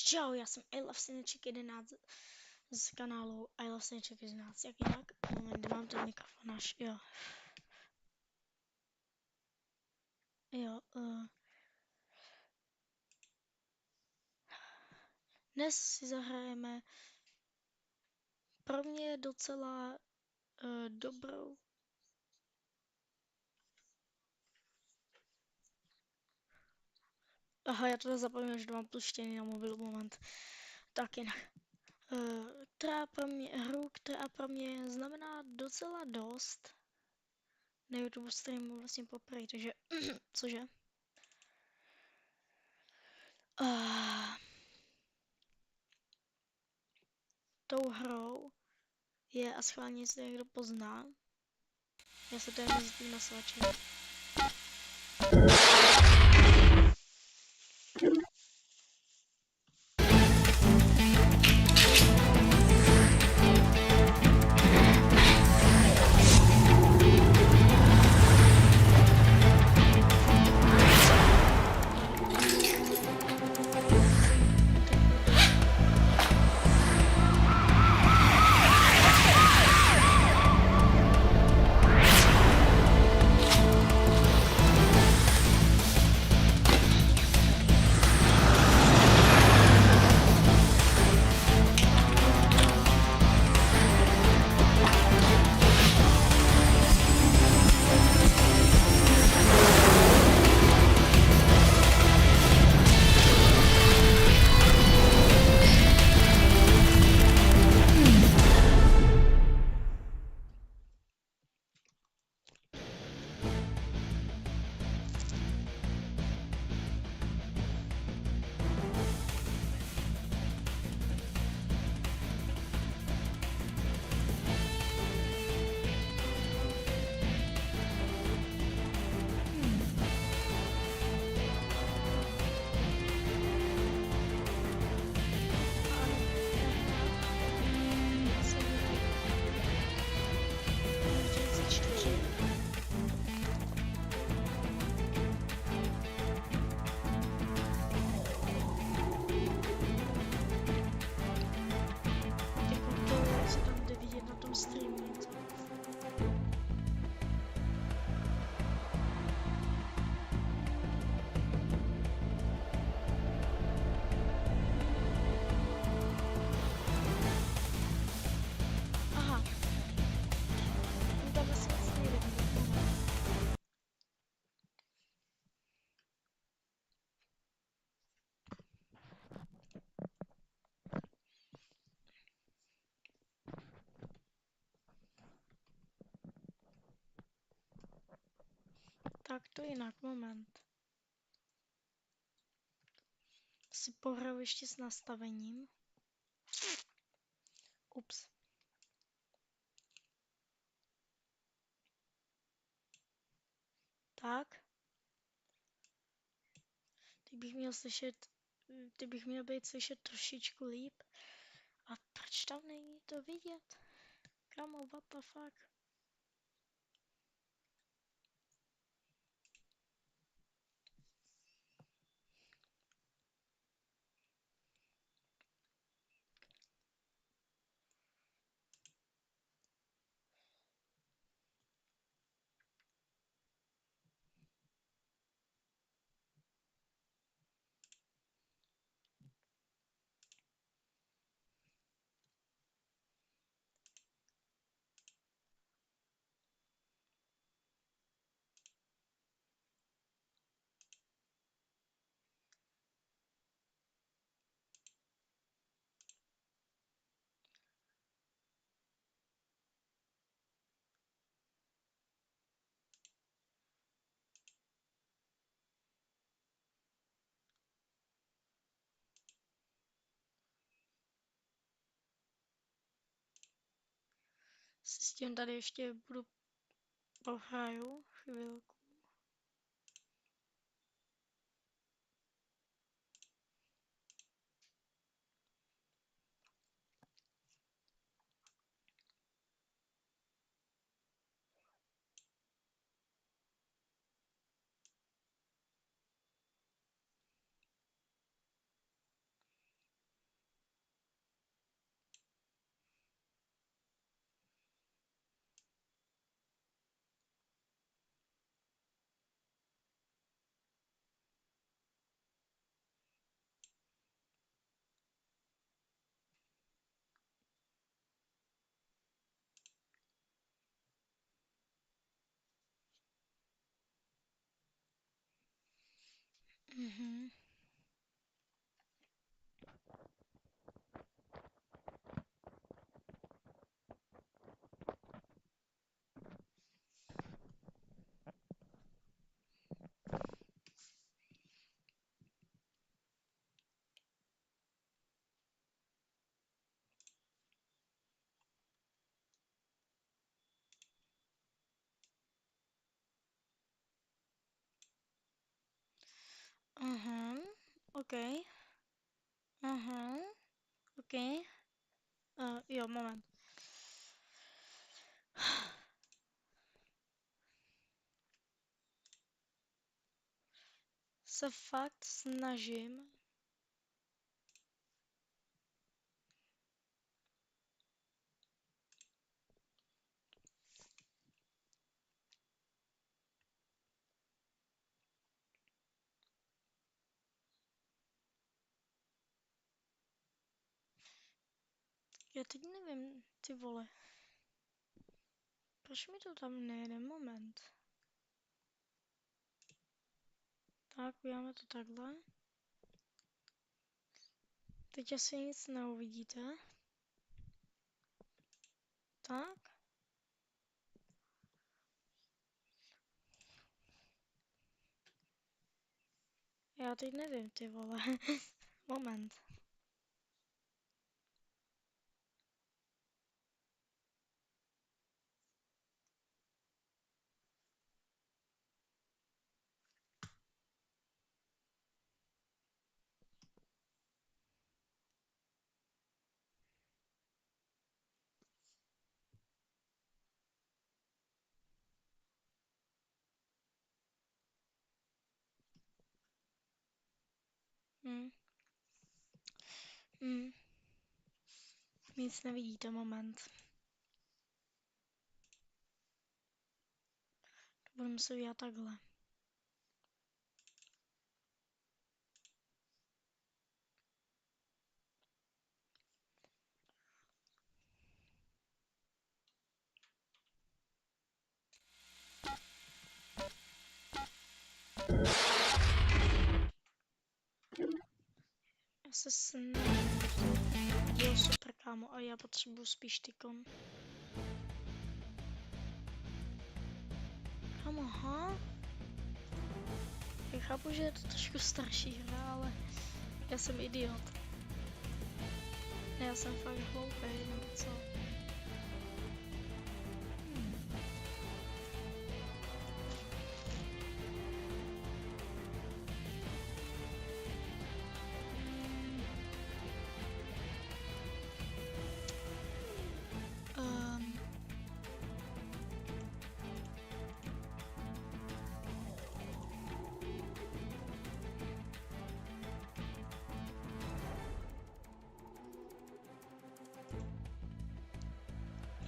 Čau, já jsem I Love Syneček 11 z kanálu I Love Syneček 11. Jak jinak? Moment, mám ten mikrofon až, jo. Jo, dnes si zahrajeme pro mě docela dobrou. Aha, já to zapomněl, že to mám puštěný na mobilu, moment. Tak jinak. Která pro mě znamená docela dost. Na YouTube streamu vlastně poprvé, takže, cože? Tou hrou je a schválně, jestli někdo pozná. Já se to jen mezi tím nasvačím. Tak to jinak, moment. Si pohraju ještě s nastavením. Ups. Tak. Ty bych měl být slyšet trošičku líp. A proč tam není to vidět? Kamo, what the fuck? S tím tady ještě budu pohraju chvilku. Mhm. Aha, okej. Aha, okej. Jo, moment. Se fakt snažím. Já teď nevím, ty vole. Proč mi to tam nejede? Moment. Tak, uděláme to takhle. Teď asi nic neuvidíte. Tak. Já teď nevím, ty vole. Moment. Hm. Hm. Nic nevidíte, moment. To budeme se udělat takhle. Já se snažím. Jo, super, kámo, a já potřebuji spíš tykon. Kámo, aha. Já chápu, že je to trošku starší hra, ale já jsem idiot. Já jsem fakt hloupej, nebo co? Um,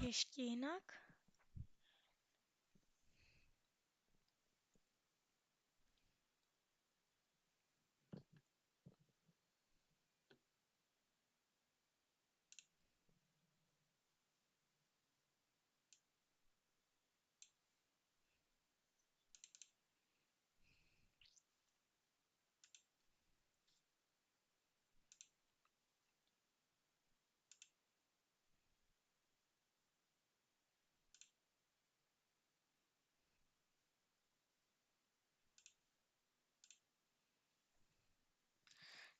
ještě jinak?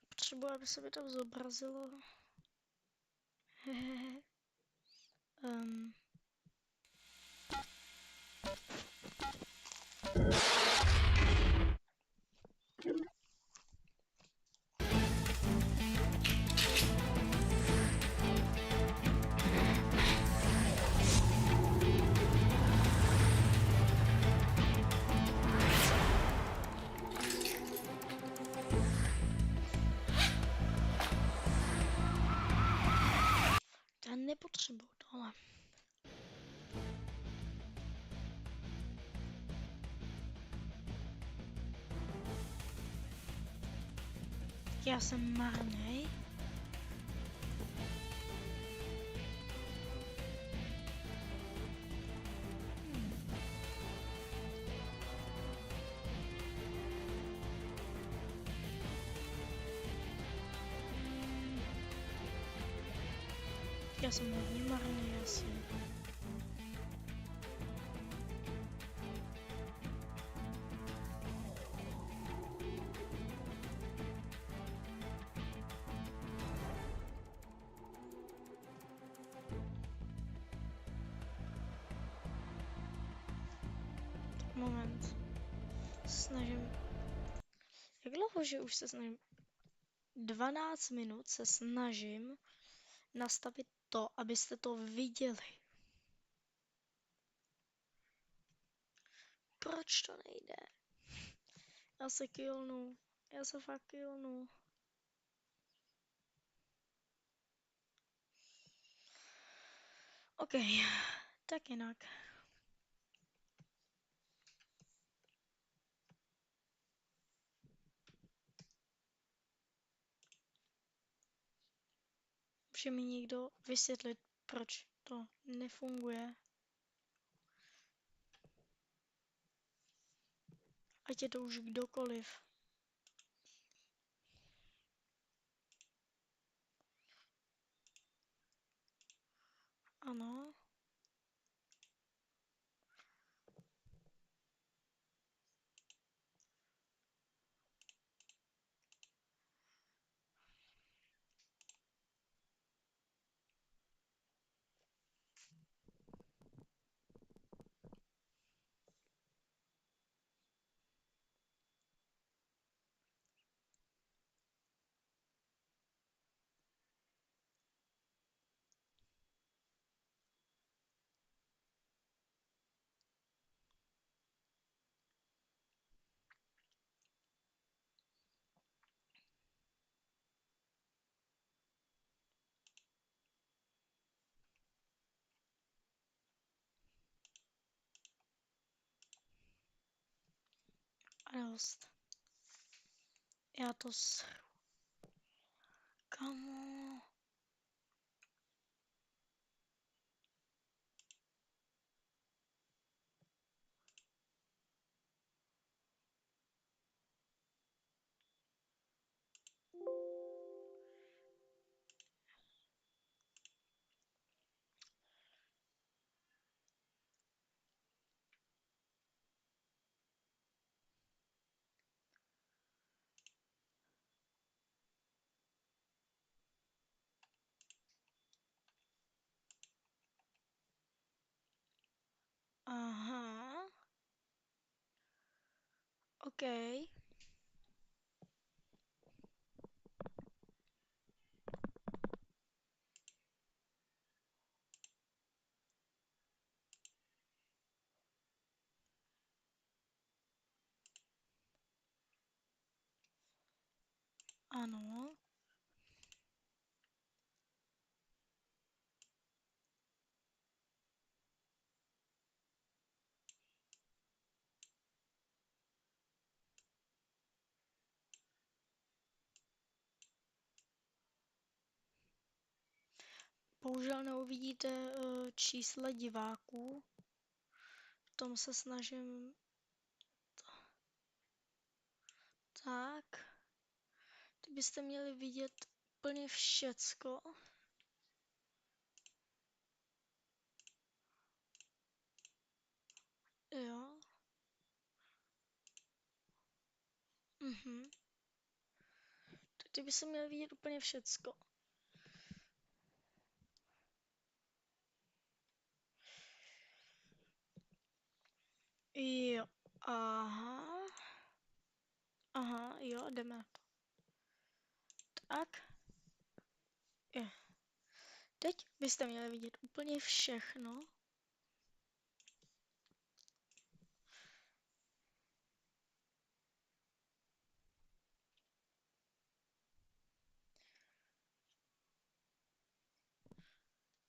Potřebuji, aby se mi to zobrazilo. um, já nepotřebuji tohle. Já jsem marnej. Já jsem hodně marný asi. Moment. Snažím. Jak dlouho, že už se snažím? 12 minut se snažím nastavit to, abyste to viděli. Proč to nejde? Já se killnu. Já se fakt killnu. OK, tak jinak. Může mi někdo vysvětlit, proč to nefunguje? Ať je to už kdokoliv. Ano. A dost. Já to Kamo. Aha. OK. Ano. Bohužel neuvidíte čísla diváků. V tom se snažím. Tak. Ty byste měli vidět úplně všecko. Jo. Tak ty byste měli vidět úplně všecko. Jo. Aha. Aha, jo, jdeme na to. Tak. Je. Teď byste měli vidět úplně všechno.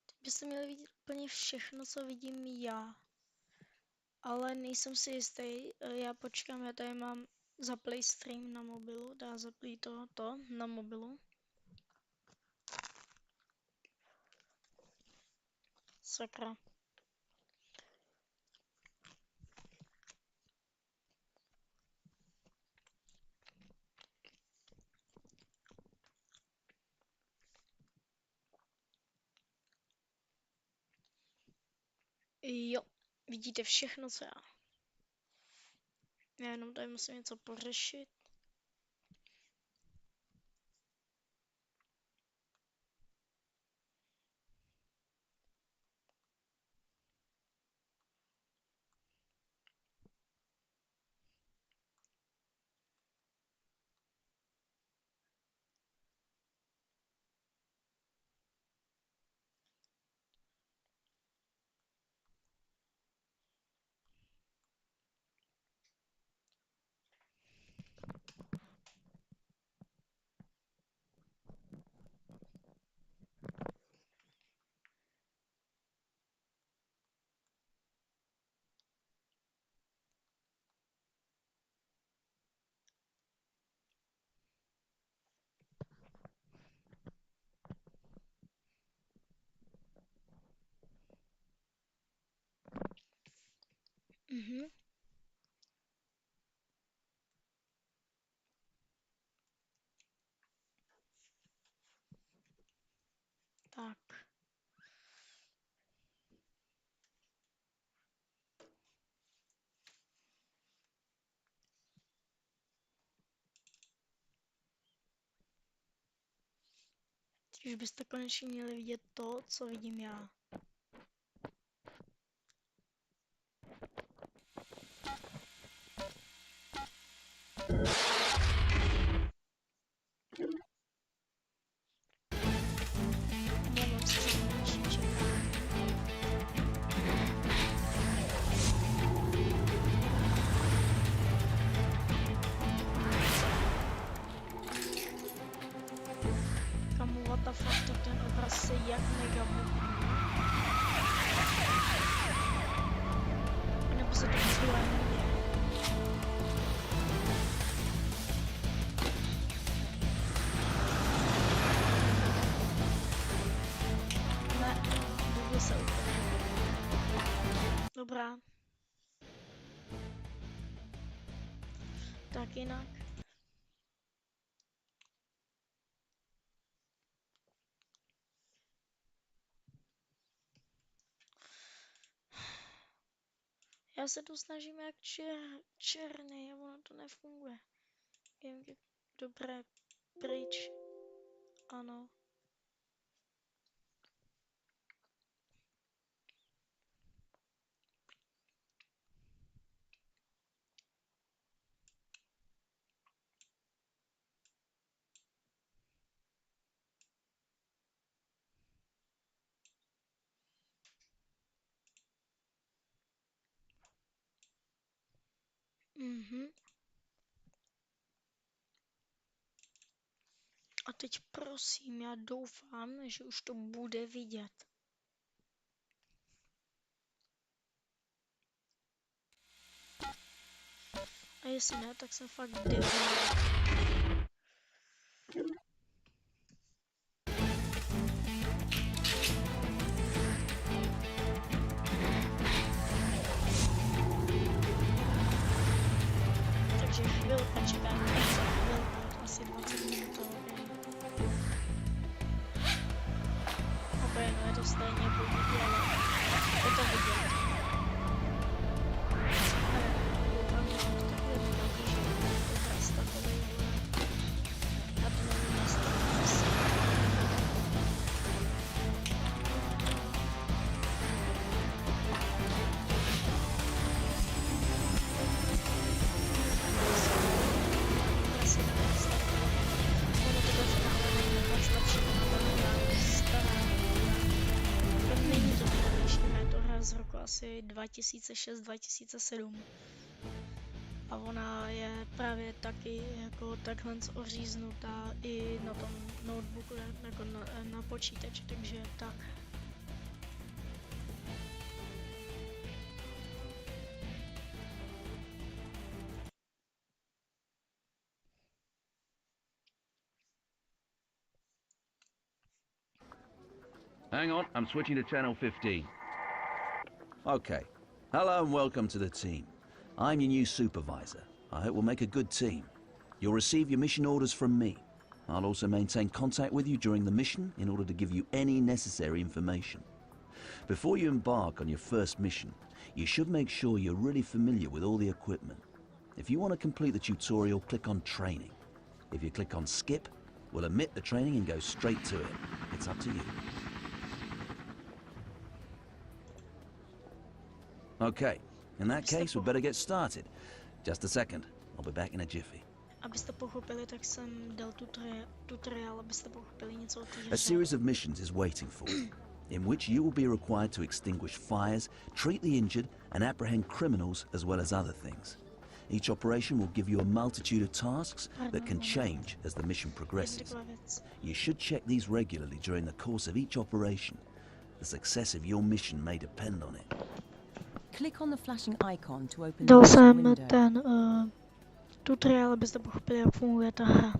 Teď byste měli vidět úplně všechno, co vidím já. Ale nejsem si jistý. Já počkám, já tady mám zaplay stream na mobilu. Dá zaplay to na mobilu. Sakra. Jo, vidíte všechno, co já. Já jenom tady musím něco pořešit. Mhm. Tak. Teď už byste konečně měli vidět to, co vidím já. Omlouvám se za konečný čekání. Kamu, what the fuck, to ten obraz se jak mega bubí. Nebo se to vysvětlá mě. Ne, bubil se úplně. Dobrá. Tak jinak. Já se tu snažím jak černý a ono to nefunguje. Gamegag, dobré, pryč. Ano. Mhm. A teď prosím, já doufám, že už to bude vidět. A jestli ne, tak jsem fakt debil. Takže chvilka čekám, chvilka, asi 20 minut. Ok, no je to stejně blbý, ale je to vidět. Koukám, že to takhle nevadí, že je obraz takovej, já to nevím nastavit asi. Asi nevím nastavit. Ono to ve finále není moc lepší, stará. Není to teda dnešní, je to hra z roku asi 2006-2007. A ona je právě taky jako takhle oříznutá i na tom notebooku, jako na počítači, takže tak. Hang on, I'm switching to channel 15. Okay. Hello and welcome to the team. I'm your new supervisor. I hope we'll make a good team. You'll receive your mission orders from me. I'll also maintain contact with you during the mission in order to give you any necessary information. Before you embark on your first mission, you should make sure you're really familiar with all the equipment. If you want to complete the tutorial, click on Training. If you click on Skip, we'll omit the training and go straight to it. It's up to you. Okay, in that case, we better get started. Just a second. I'll be back in a jiffy. Abyste pochopili, tak jsem dal tutoriál, abyste pochopili něco o té A hře. series of missions is waiting for you, in which you will be required to extinguish fires, treat the injured, and apprehend criminals as well as other things. Each operation will give you a multitude of tasks that can change as the mission progresses. Taková věc. You should check these regularly during the course of each operation. The success of your mission may depend on it. Click on the flashing icon to open the Dal mission jsem window. ten tutoriál, abyste pochopili, jak funguje ta hra.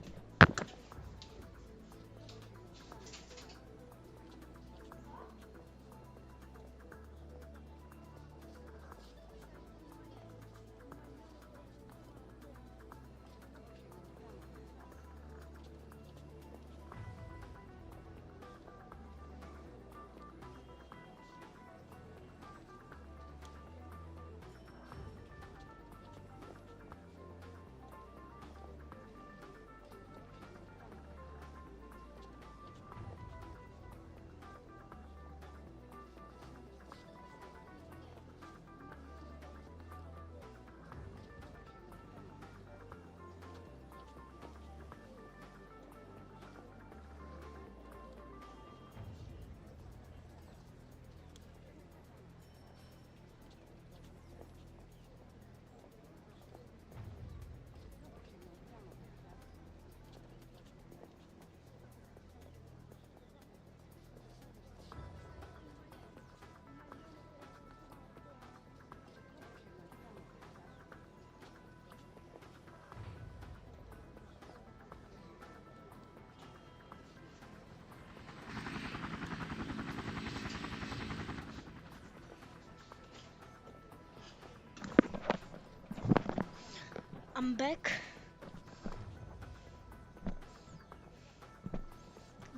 I'm back.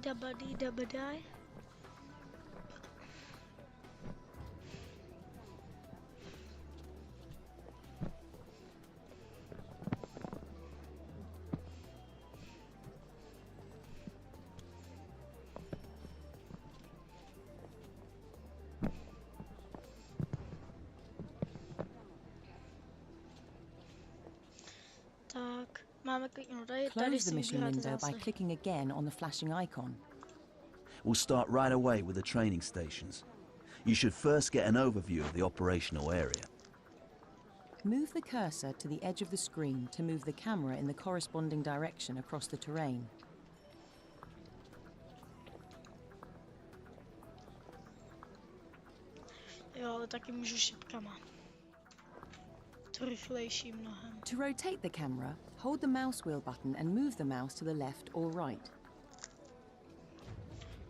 Dabadi dabadai. Tak, máme kliknout tady, tady Close the si mission vybíráte window by zásah. clicking again on the flashing icon. We'll start right away with the training stations. You should first get an overview of the operational area. Move the cursor to the edge of the screen to move the camera in the corresponding direction across the terrain. Jo, ale taky můžu šipkama. To rychlejší mnohem. To rotate the camera, hold the mouse wheel button and move the mouse to the left or right.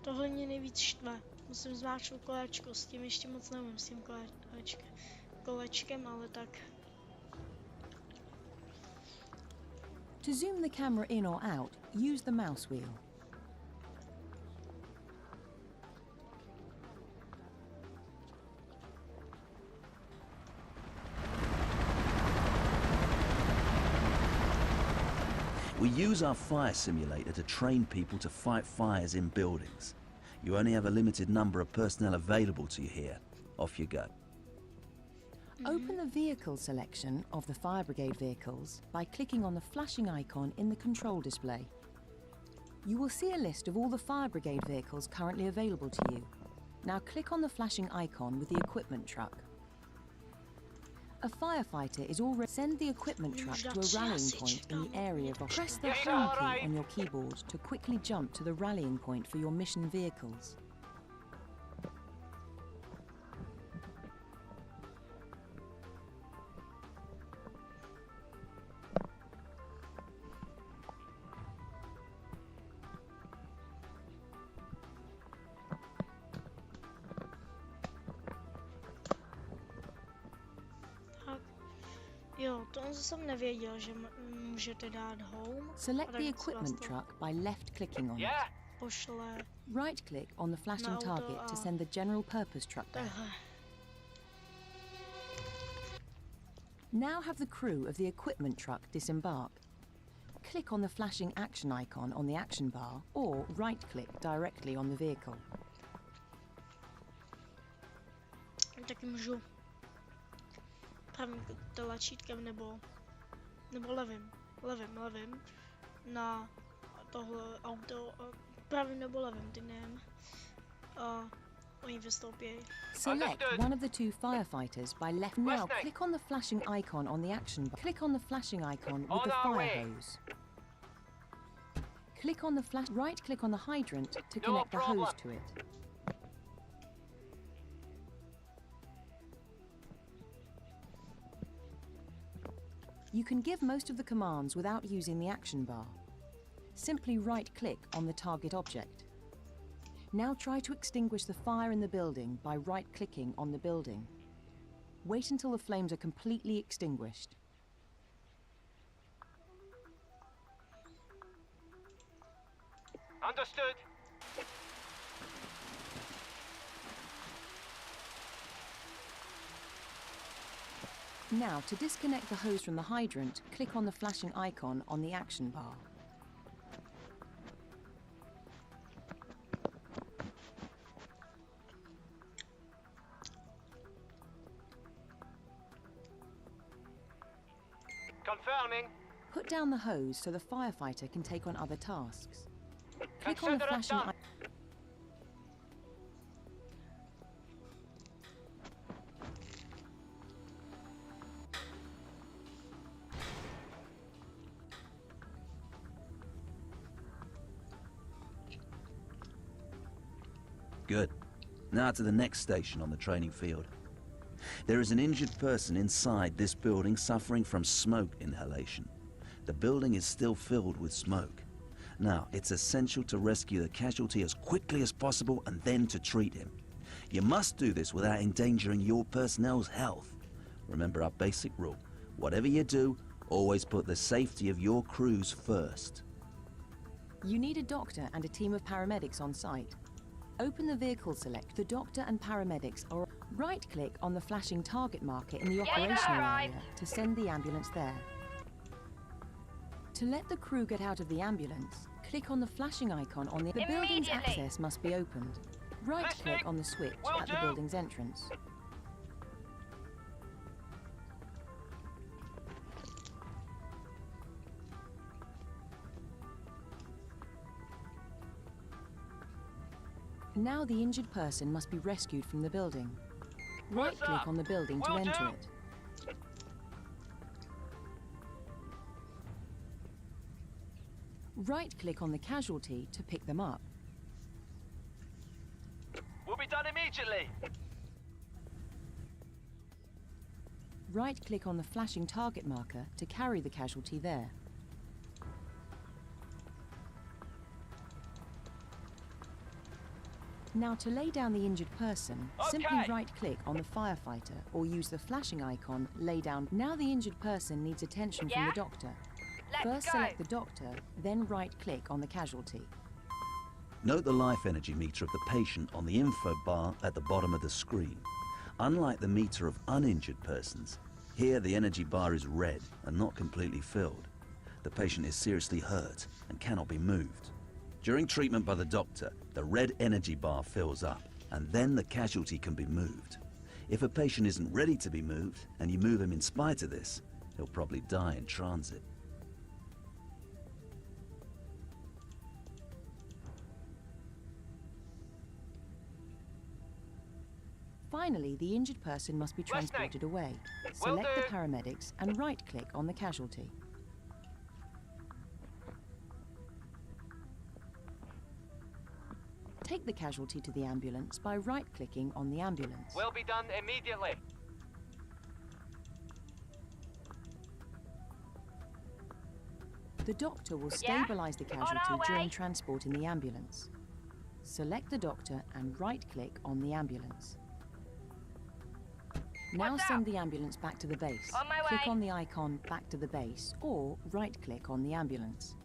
Tohle mě nejvíc štve. Musím zmáčknout kolečko, s tím ještě moc neumím, s tím kolečkem, ale tak. To zoom the camera in or out, use the mouse wheel. We use our fire simulator to train people to fight fires in buildings. You only have a limited number of personnel available to you here. Off you go. Open the vehicle selection of the fire brigade vehicles by clicking on the flashing icon in the control display. You will see a list of all the fire brigade vehicles currently available to you. Now click on the flashing icon with the equipment truck. A firefighter is already... Send the equipment truck to a rallying point in the area of... Press the home key on your keyboard to quickly jump to the rallying point for your mission vehicles. Jo, to jsem nevěděl, že můžete dát home. Select the equipment truck by left-clicking on it. pošle Right-click on the flashing auto target to a- send the general purpose truck there. takhle. Now have the crew of the equipment truck disembark. Click on the flashing action icon on the action bar or right-click directly on the vehicle. Taky můžu pravým tlačítkem nebo levým na tohle auto a pravým nebo levým, ty nevím. A oni vystoupí. Select one of the two firefighters by left. Now click on the flashing icon on the action bar. Click on the flashing icon with the fire hose. Click on the flash. Right-click on the hydrant to connect the hose to it. You can give most of the commands without using the action bar. Simply right-click on the target object. Now try to extinguish the fire in the building by right-clicking on the building. Wait until the flames are completely extinguished. Understood. Now, to disconnect the hose from the hydrant, click on the flashing icon on the action bar. Confirming. Put down the hose so the firefighter can take on other tasks. Click on the Consider it flashing done. icon. Good. Now to the next station on the training field. There is an injured person inside this building suffering from smoke inhalation. The building is still filled with smoke. Now, it's essential to rescue the casualty as quickly as possible and then to treat him. You must do this without endangering your personnel's health. Remember our basic rule. Whatever you do, always put the safety of your crews first. You need a doctor and a team of paramedics on site. Open the vehicle select. The doctor and paramedics are... Right-click on the flashing target marker in the operational area to send the ambulance there. To let the crew get out of the ambulance, click on the flashing icon on the building's access must be opened. Right-click on the switch at the building's entrance. Now the injured person must be rescued from the building. Right-click on the building to enter it. Right-click on the casualty to pick them up. Will be done immediately. Right-click on the flashing target marker to carry the casualty there. Now to lay down the injured person, simply right-click on the firefighter or use the flashing icon, lay down. Now the injured person needs attention from the doctor. First select the doctor, then right-click on the casualty. Note the life energy meter of the patient on the info bar at the bottom of the screen. Unlike the meter of uninjured persons, here the energy bar is red and not completely filled. The patient is seriously hurt and cannot be moved. During treatment by the doctor, the red energy bar fills up, and then the casualty can be moved. If a patient isn't ready to be moved, and you move him in spite of this, he'll probably die in transit. Finally, the injured person must be transported away. Select the paramedics and right-click on the casualty. Take the casualty to the ambulance by right-clicking on the ambulance. Will be done immediately. The doctor will stabilize the casualty during transport in the ambulance. Select the doctor and right-click on the ambulance. Now send the ambulance back to the base. Click on the icon back to the base or right-click on the ambulance.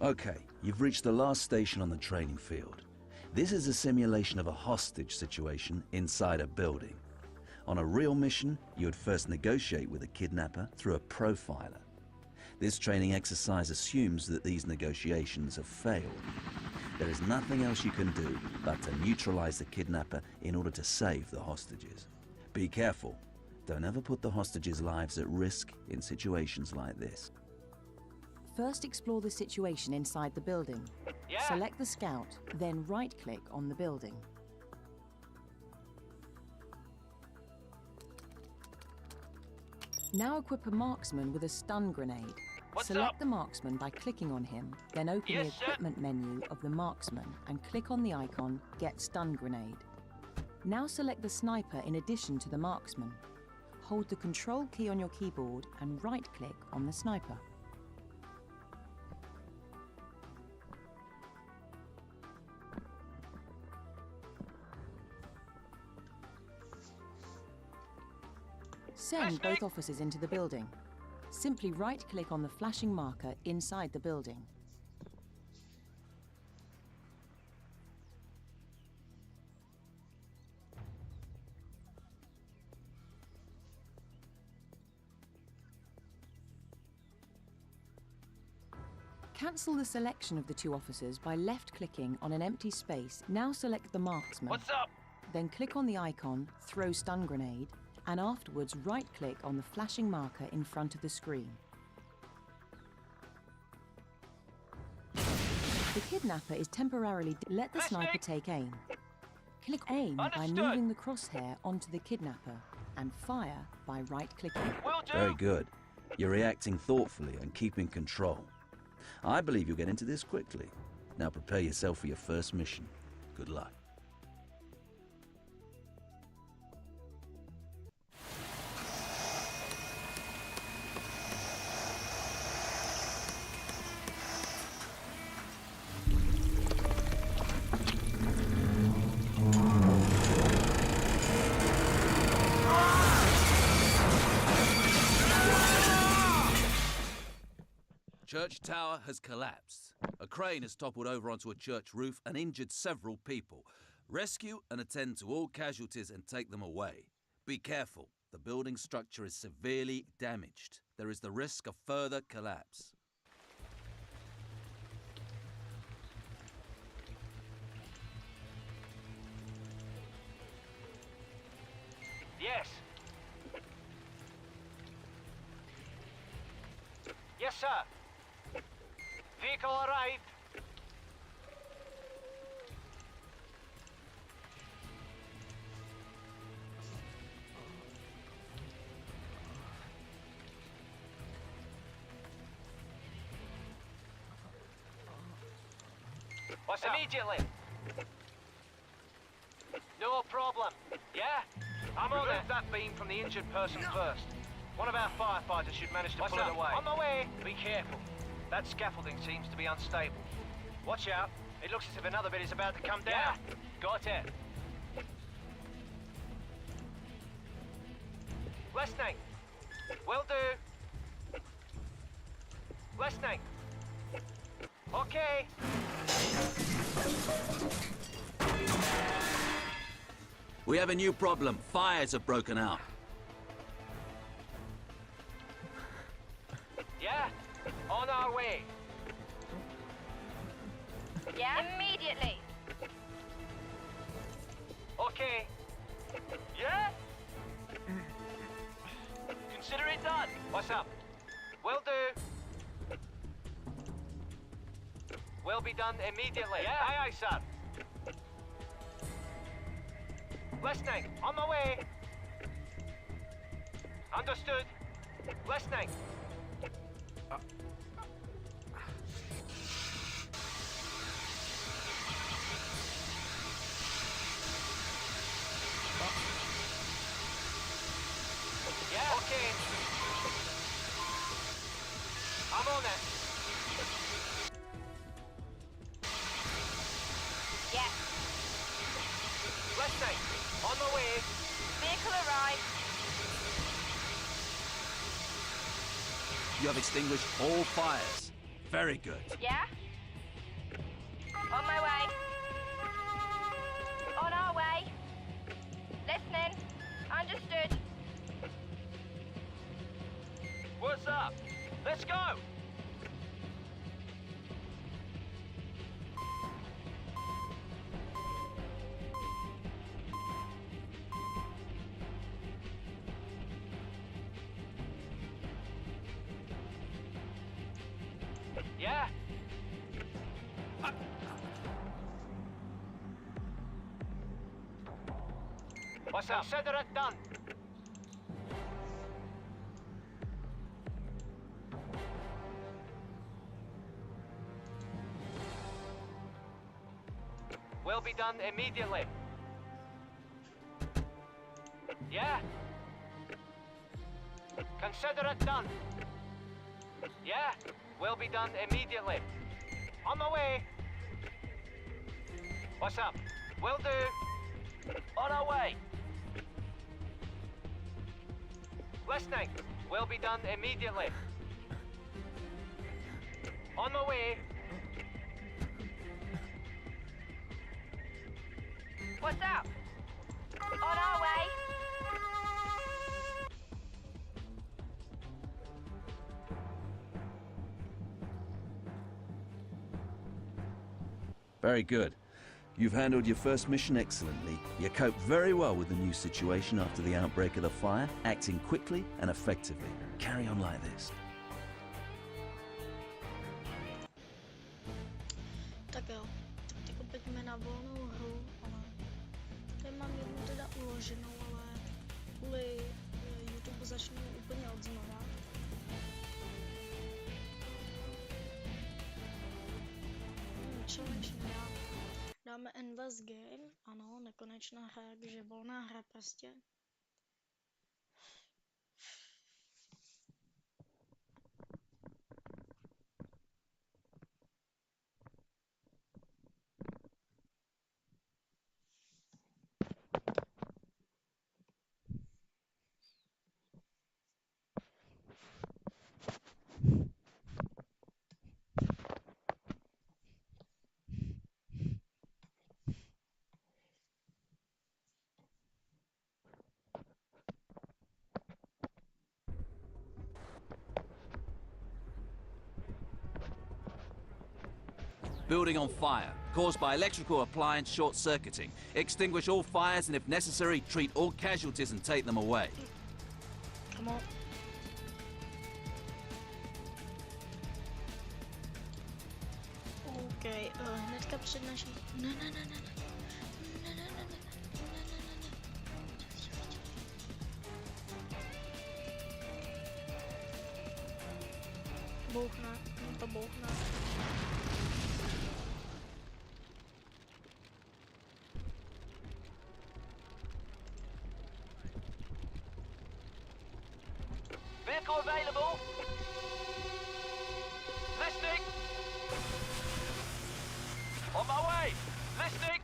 Okay, you've reached the last station on the training field. This is a simulation of a hostage situation inside a building. On a real mission, you would first negotiate with a kidnapper through a profiler. This training exercise assumes that these negotiations have failed. There is nothing else you can do but to neutralize the kidnapper in order to save the hostages. Be careful. Don't ever put the hostages' lives at risk in situations like this. First, explore the situation inside the building. Yeah. Select the scout, then right-click on the building. Now equip a marksman with a stun grenade. What's Select up? the marksman by clicking on him, then open Yes, the sir. equipment menu of the marksman and click on the icon Get Stun Grenade. Now select the sniper in addition to the marksman. Hold the Control key on your keyboard and right-click on the sniper. Send both officers into the building. Simply right-click on the flashing marker inside the building. Cancel the selection of the two officers by left-clicking on an empty space. Now select the marksman. What's up? Then click on the icon, Throw Stun Grenade, and afterwards right-click on the flashing marker in front of the screen. The kidnapper is temporarily... Let the sniper take aim. Click aim by Understood. moving the crosshair onto the kidnapper and fire by right-clicking. Will do. Very good. You're reacting thoughtfully and keeping control. I believe you'll get into this quickly. Now prepare yourself for your first mission. Good luck. Church tower has collapsed. A crane has toppled over onto a church roof and injured several people. Rescue and attend to all casualties and take them away. Be careful. The building structure is severely damaged. There is the risk of further collapse. Yes. Yes, sir. Vehicle arrived. What's up? Immediately. No problem. Yeah? I'm on it. That beam from the injured person first. One of our firefighters should manage to pull it away. On my way. Be careful. That scaffolding seems to be unstable. Watch out. It looks as if another bit is about to come down. Yeah. Got it. Listening. Will do. Listening. Okay. We have a new problem. Fires have broken out. Yeah? On our way. Yeah? Immediately. Okay. Yeah? Consider it done. What's up? Will do. Will be done immediately. Yeah? Aye, aye, sir. Listening. On my way. Understood. Listening. Yeah? Okay. I'm on it. Yes. Listening. On my way. Vehicle arrived. You have extinguished all fires. Very good. Yeah? On my way. On our way. Listening. Understood. What's up? Let's go! Yeah? What's up? Consider it done. Will be done immediately. Yeah? Consider it done. Yeah? Will be done immediately. On my way. What's up? Will do. On our way. Listening. Will be done immediately. On my way. What's up? On our way. Very good. You've handled your first mission excellently. You coped very well with the new situation after the outbreak of the fire, acting quickly and effectively. Carry on like this. Tak jo, tak teď pojďme na volnou hru, ale tady mám jednu teda uloženou, ale kvůli YouTube začnu úplně od znova. Challenge dáme Endless Game, ano, nekonečná hra, takže volná hra prostě. Building on fire, caused by electrical appliance short-circuiting. Extinguish all fires and if necessary, treat all casualties and take them away. Come on. OK, hnedka před naší... Ne. Bouchne, to bouchne. Vehicle available. Listening. On my way. Listening.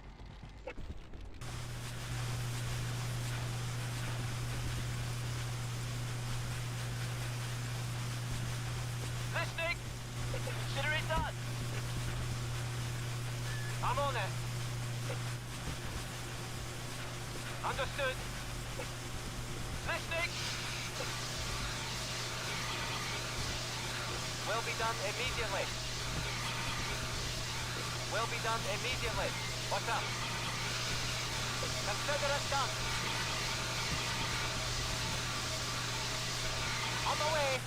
Listening. Consider it done. I'm on it. Understood. Listening. Will be done immediately. Will be done immediately. What's up? Consider it done. On the way.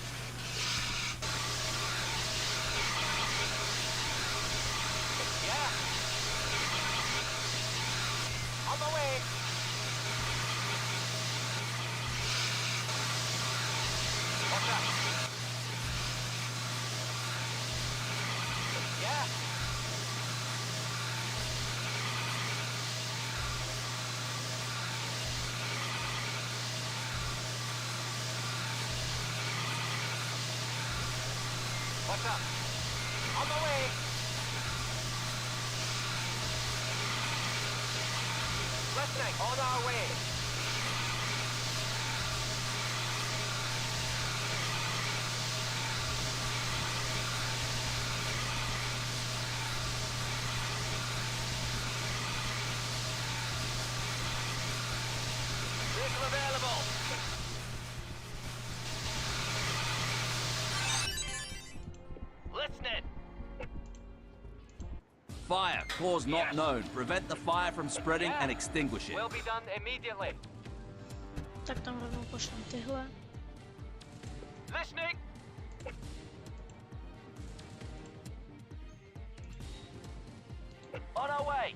Yeah. On the way. What's up? Yeah. What's up? On the way. Listening. On our way. Vehicle available. Listening. Fire, cause not known. Prevent the fire from spreading and extinguish it. Will be done immediately. Tak tam rovnou pošlem tyhle. Listening. On our way.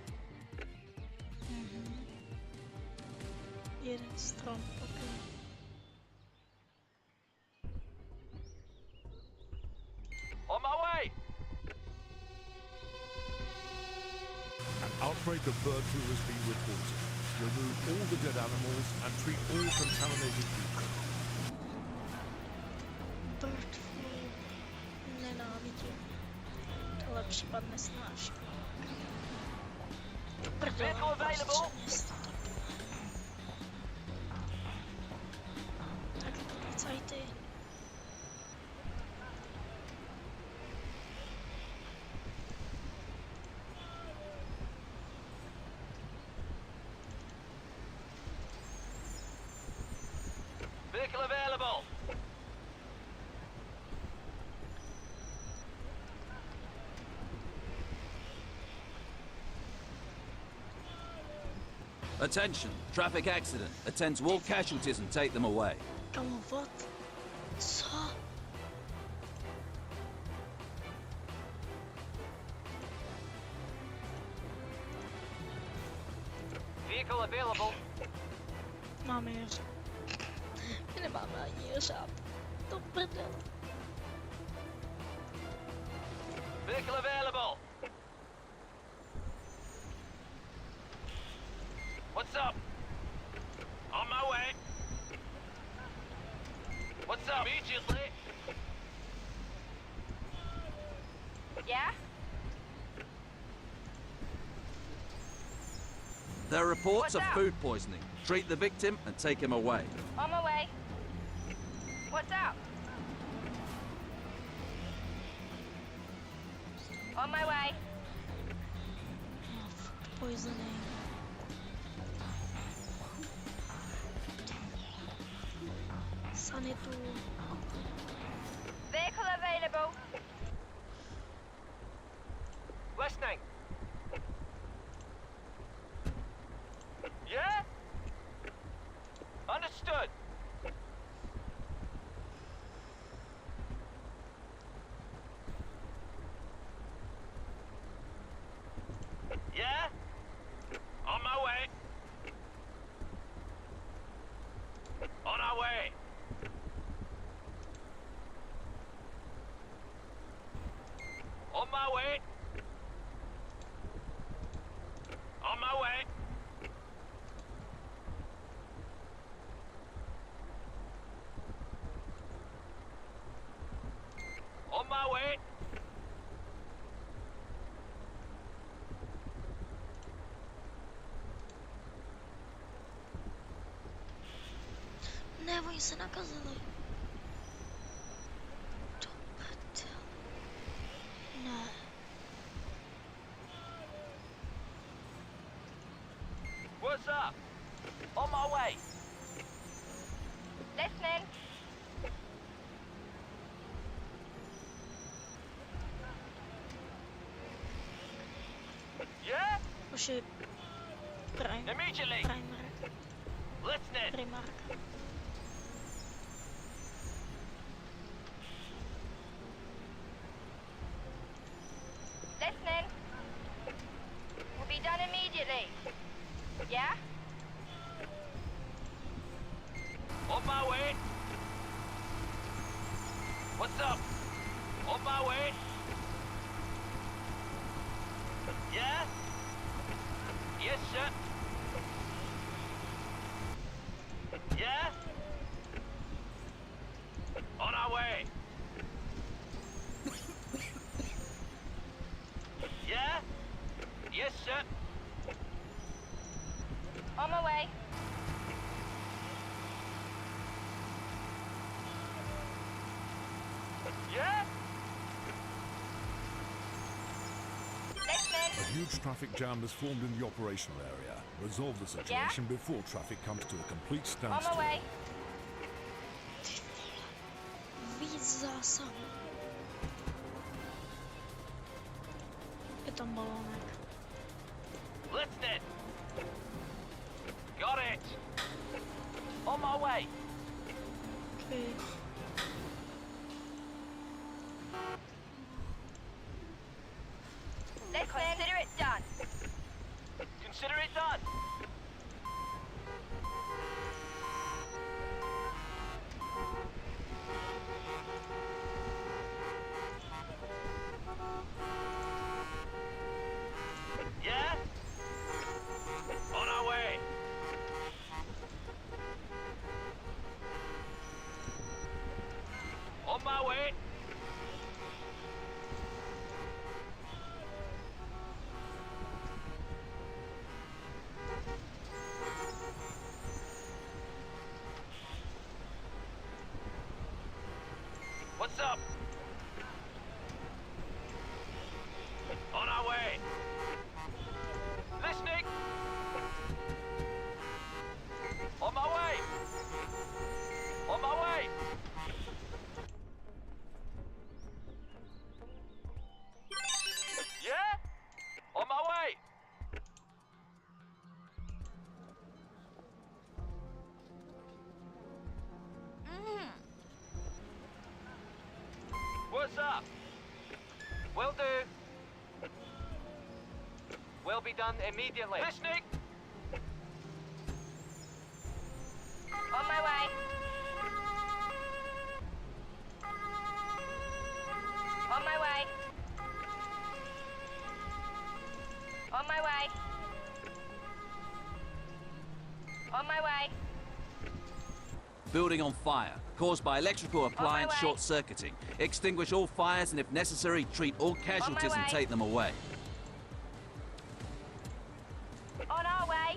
Jeden strom, ok. On my way. An outbreak of bird flu has been reported. Remove all the dead animals and treat all contaminated people. Bird flu. Nenávidím. Tohle případ nesnáším. Prdele, Vehicle available. město to bylo. Tak policajty. Vehicle available. Attention, traffic accident. Attend to all casualties and take them away. Kamo, what? Co? Vehicle available. Máme jeřáb. My nemáme ani jeřáb. To prdel. Vehicle available. What's up? On my way. What's up? Immediately. Yeah? There are reports What's of up? food poisoning. Treat the victim and take him away. On my way. What's up? On my way. No, food poisoning. Sanitu. Vehicle available. Listening. Yeah? Understood. Yeah? On my way. On our way. On my way. On my way. On my way. Ne, oni se nakazili. To prdel. Ne. What's up? On my way. Listening. Yeah? Už je prime. Immediately. Primer. Listening. Primárka. Listening. Will be done immediately. Yeah? On my way. What's up? On my way. Yeah? Yes, sir. Yeah? On our way. Yeah? Yes, sir. On my way. Yeah? Listening. huge traffic jam has formed in the operational area. Resolve the situation before traffic comes to a complete On my standstill. way. Víc zásahů. Je tam balónek. Listening. Got it. On my way. Okay. Let's consider it done. Consider it done. Yeah? On our way. On my way. What's up? On our way. Listening. On my way. On my way. Yeah? On my way. What's up? Will do. Will be done immediately. Listening. On my way. On my way. On my way. On my way. Building on fire, caused by electrical appliance way. short-circuiting. Extinguish all fires and if necessary, treat all casualties and way. take them away. On our way.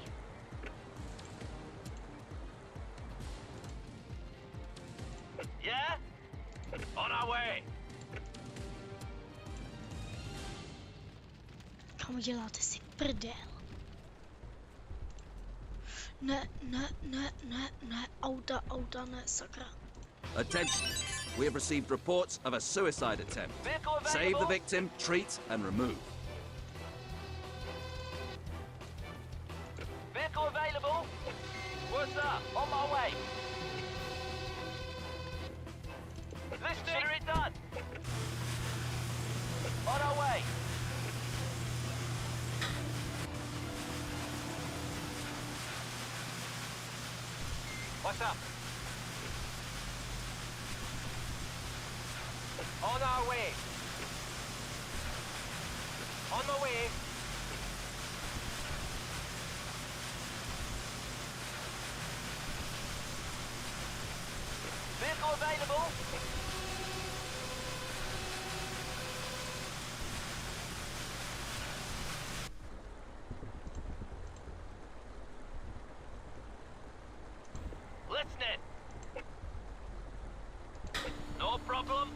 Yeah? On our way. Kam děláte si prdel? Ne, auta, ne, sakra. Attention, we have received reports of a suicide attempt. Vehicle available. Save the victim, treat and remove. Vehicle available. What's up? On my way. Listening. Consider it done. On our way. What's up? On our way. On the way. Vehicle available. Listening. No problem.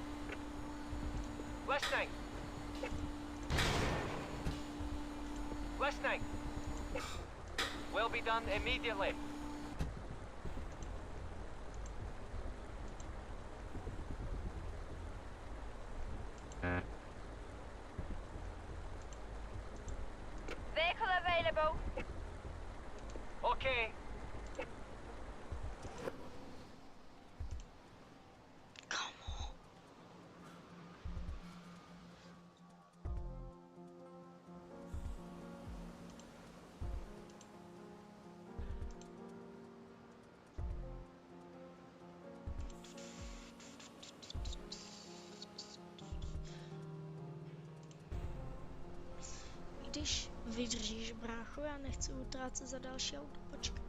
Listening. Listening. Will be done immediately. Vehicle available. Okay. Come on. Když vydržíš, brácho, já nechci utrácet za další auto, počkat.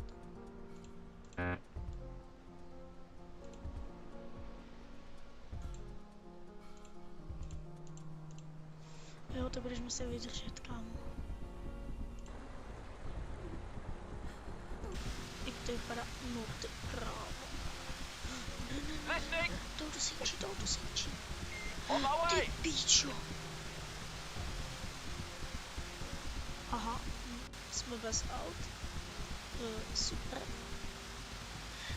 Jo, to budeš muset vydržet, kámo. Jak to vypadá? No ty krávo. Ne, Listening. to auto svíčí. On my way. Ty píčo. Aha, jsme bez aut. Super.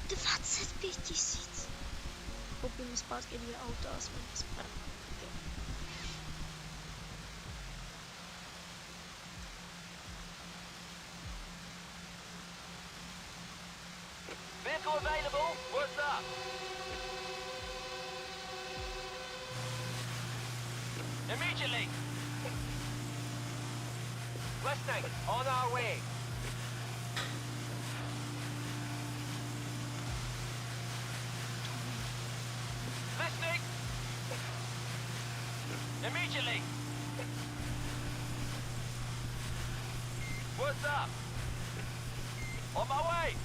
25 000. Koupíme zpátky 2 auta a jsme bez prach. Vehicle available. What's up? Immediately. Listening. On our way. Listening. Immediately. What's up? On my way.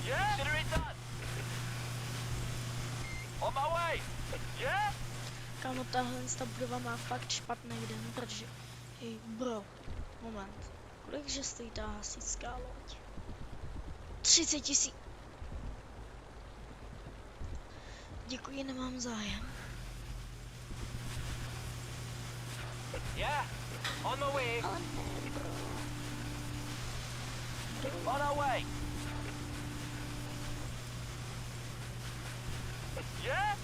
Yeah? Consider it done. On my way. Yeah? Kámo, tahle budova má fakt špatný den, protože... Hej, bro, moment. Kolikže stojí ta hasičská loď? 30 000. Děkuji, nemám zájem. Yeah? On my way. Ale ne, bro. On our way. Yeah?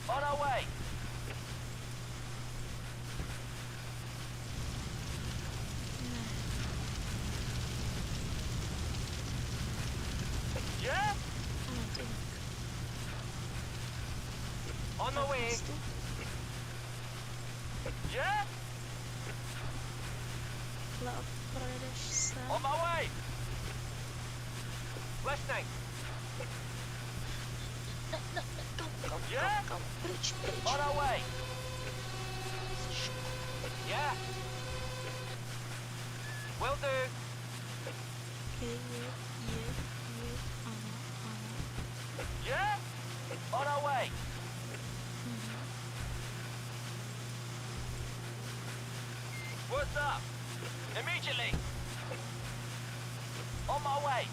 On our way. Yeah? Ano, ty. On my way. Yeah? Ale projedeš se. On my way. Listening. Kom, Yeah? pryč. On our way. Yeah? Will do. Je, ano. Yeah? On our way. What's up? Immediately. On my way.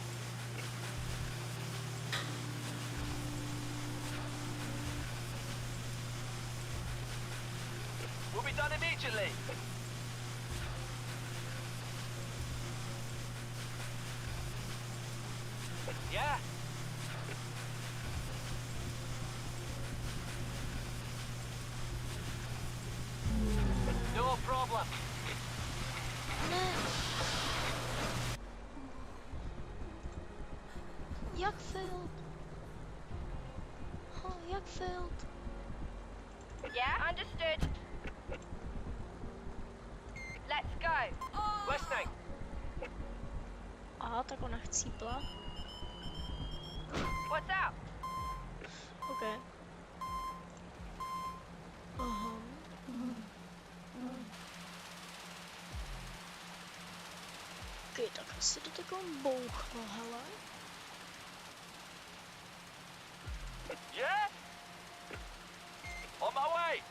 We'll be done immediately. Yeah? No problem. Ne. Jak failed? Jak failed? Yeah, understood. Let's go. Listening. Aha, tak ona chcípla. What's up? OK. Aha. OK, tak asi to takovou bouchlo, hele. Yeah? On my way.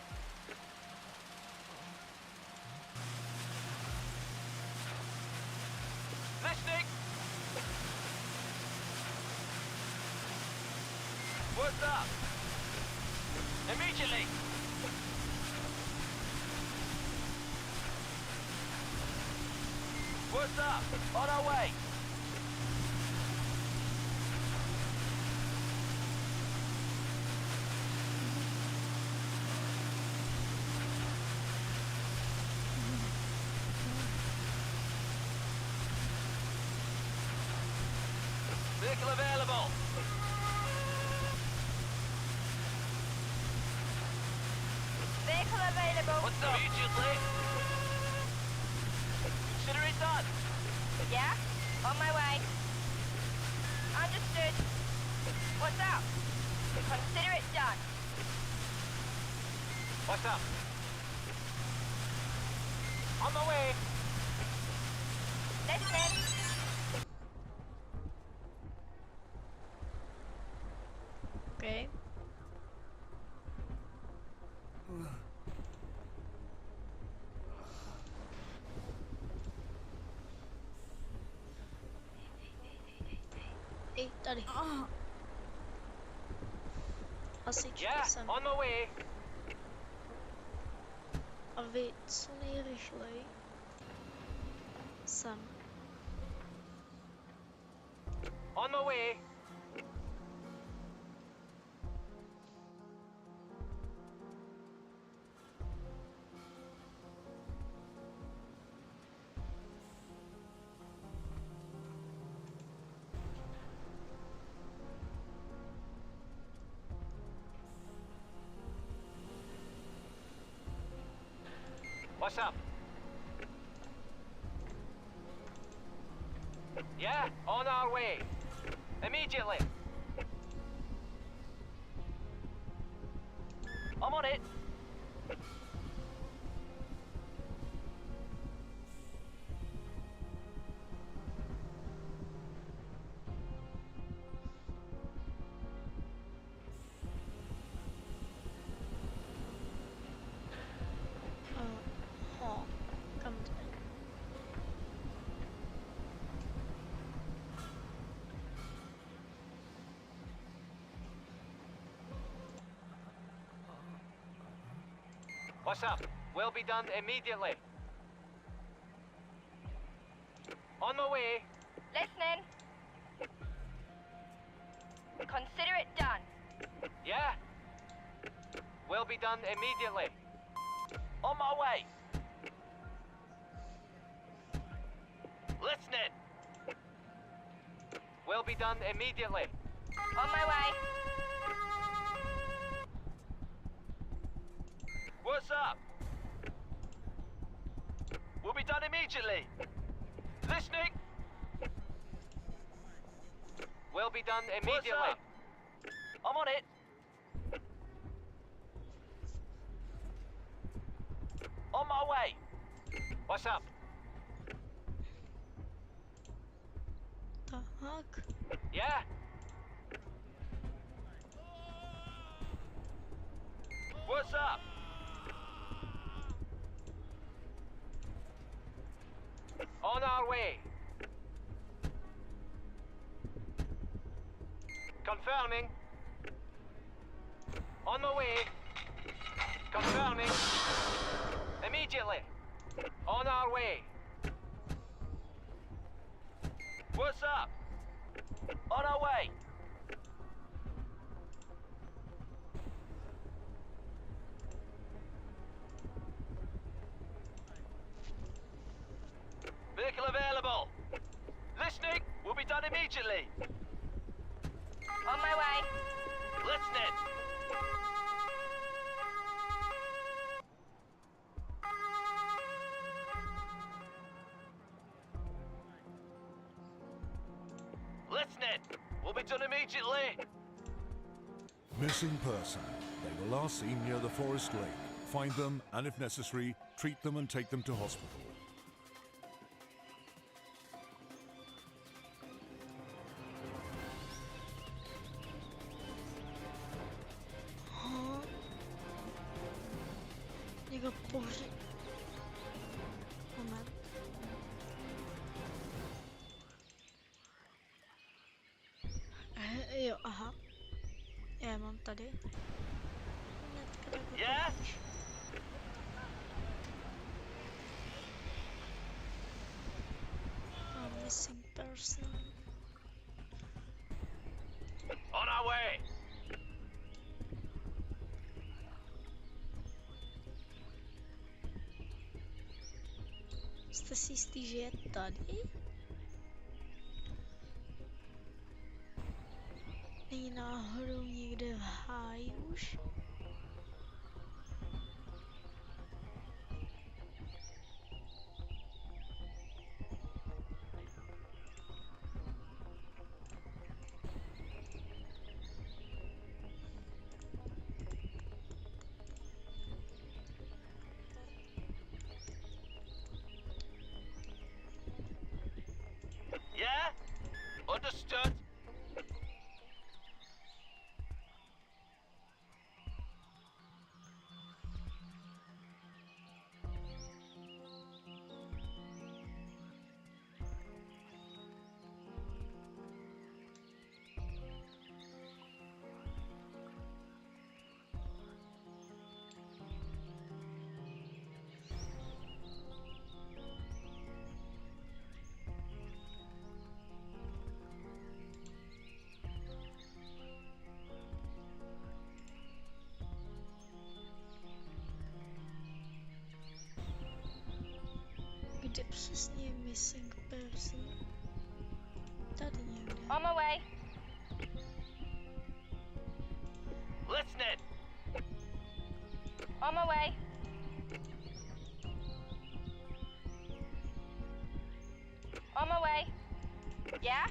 Listening. What's up? Immediately. What's up? On our way. Vehicle available. Vehicle available. What's up? Immediately. Consider it done. Yeah? On my way. Understood. What's up? Consider it done. What's up? On my way. Listening. OK. Ej, tady. Hasič, Yeah, jsem. on my way. a vy co nejrychleji sem. On my way. What's up? Yeah, on our way. Immediately. I'm on it. Kam jde? What's up? Will be done immediately. On my way. Listening. Consider it done. Yeah? Will be done immediately. On my way. Listening. Will be done immediately. On my way. What's up? Will be done immediately. Listening. Will be done immediately. I'm on it. On my way. What's up? Tak. Yeah? What's up? On our way. Confirming. On my way. Confirming. Immediately. On our way. What's up? On our way. Vehicle available. Listening. Will be done immediately. On my way. Listening. Listening. Will be done immediately. Missing person. They were last seen near the forest lake. Find them, and if necessary, treat them and take them to hospital. Někdo pohří. Moment. Jo, aha. Já je mám tady. Hnedka takhle Yeah? pomůž. Missing person. On our way. Jste si jistý, že je tady? Není náhodou někde v háji už? Yeah? Understood. Přesně missing person. Tady někde. On my way. Listening. On my way. On my way. Yeah?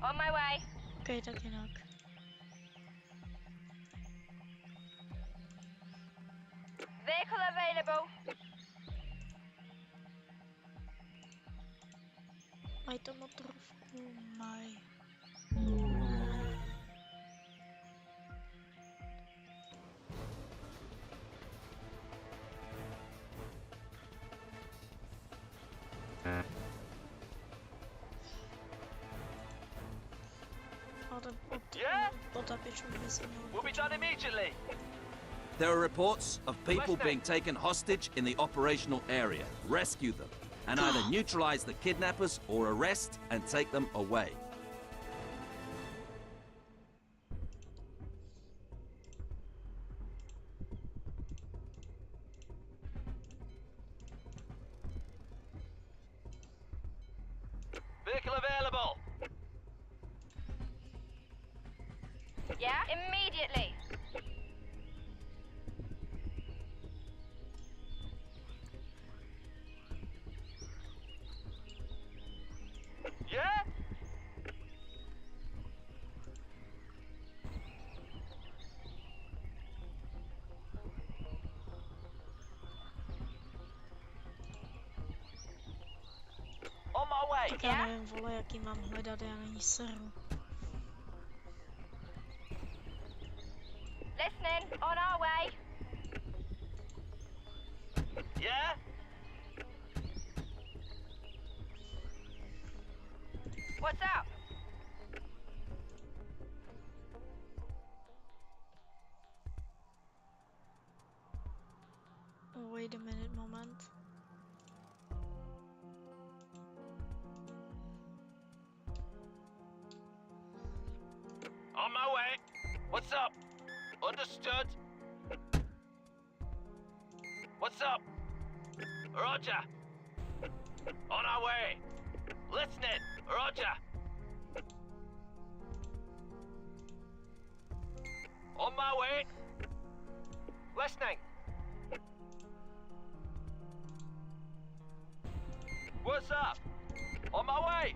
On my way. Ok, tak jinak. Vehicle available. Mají to motorovku, mají. Ale Yeah? potapičů by se měl We'll be done immediately. There are reports of people Listening. being taken hostage in the operational area. Rescue them and either neutralize the kidnappers or arrest and take them away. Vehicle available. Yeah? Immediately. Yeah? On my way. Tak já nevím, vole, jaký mám hledat, já na ní seru. Listening. On our way. Yeah? What's up? Oh, wait a minute, moment. On my way. What's up? Understood. What's up? Roger. On our way. Listening. Roger. On my way. Listening. What's up? On my way.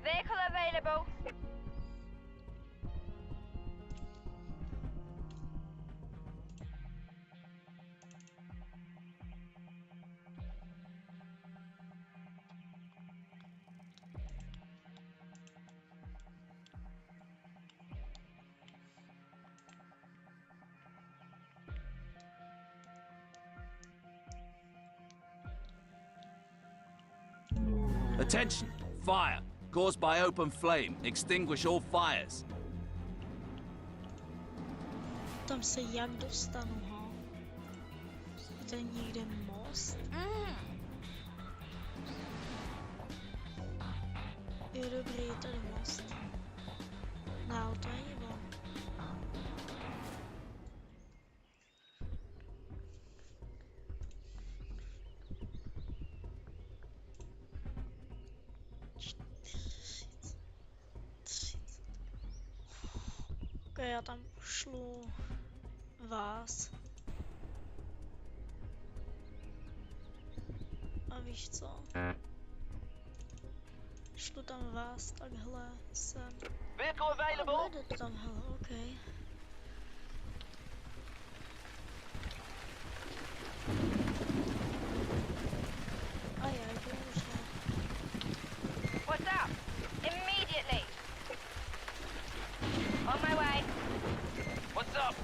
Vehicle available. Attention! Fire! Caused by open flame. Extinguish all fires. Tam se jak dostanu, ha? To je někde most? Jo, dobrý, je tady most. Na auto není bon. Ok, já tam pošlu vás. A víš co? Šlu tam vás takhle sem. Vehicle A available. jde to tam, hele, ok. Ajaj, bohužel. What's up? Immediately. On my way. What's up?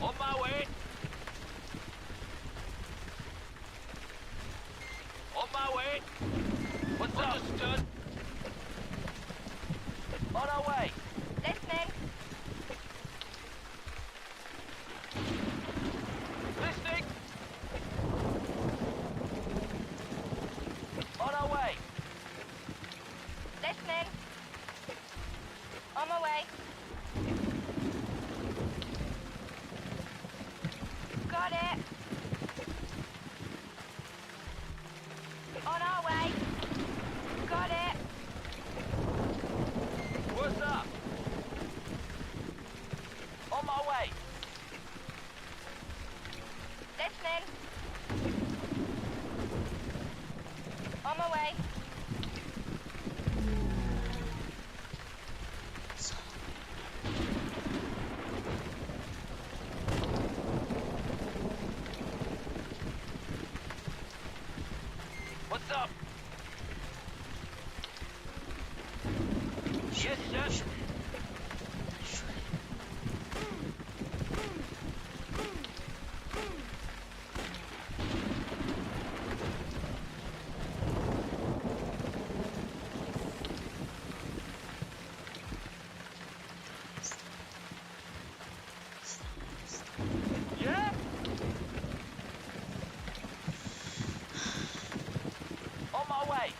On my way. On my way. Yes, sir. Yeah? On my way.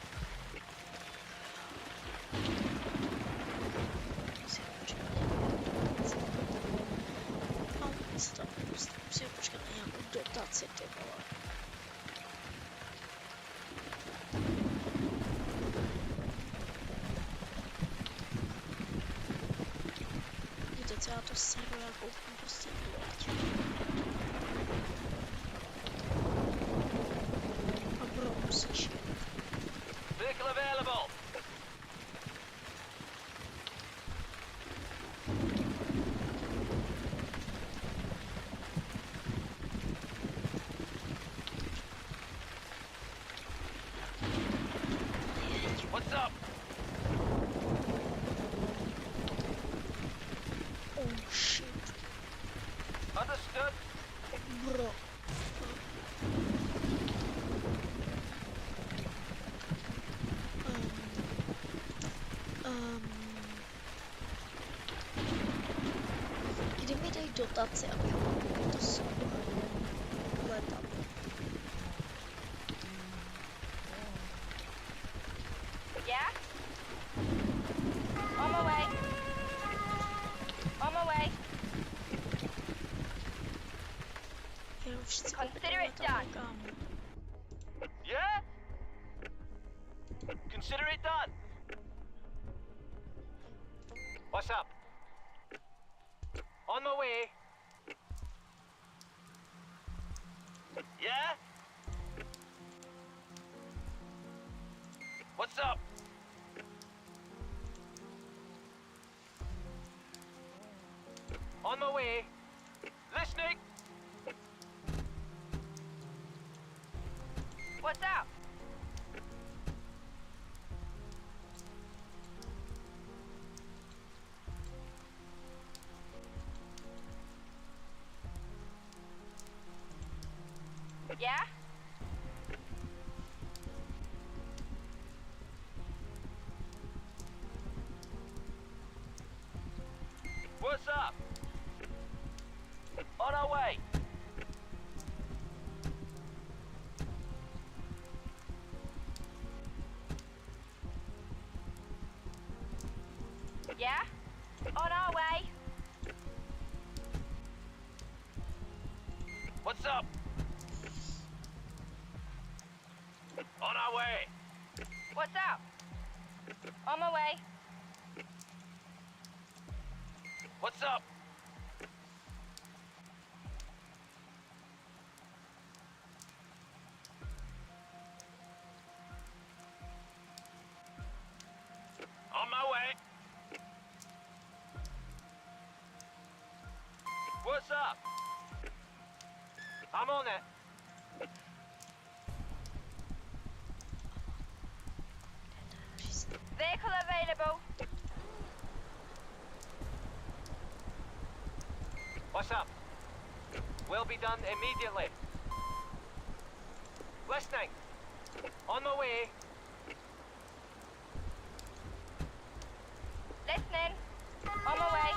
Musím počkat na nějakou dotaci, ty vole. Víte co, já to seru, já koupím prostě loď. A brousíš je. Vehicle available. What's up? Oh shit, Understood. bro. Kdy mi dají dotaci, abych koupil to svoje letadlo? Yeah? On my way. On my way. Já už chci Consider it done. kámo. Yeah? Consider it done. What's up? On my way. Yeah? What's up? On my way. Listening. What's up? Yeah? What's up? On our way. Yeah? On our way. What's up? On our way. What's up? On my way. What's up? On my way. What's up? I'm on it. Vehicle available. What's up? Will be done immediately. Listening. On my way. Listening. On my way.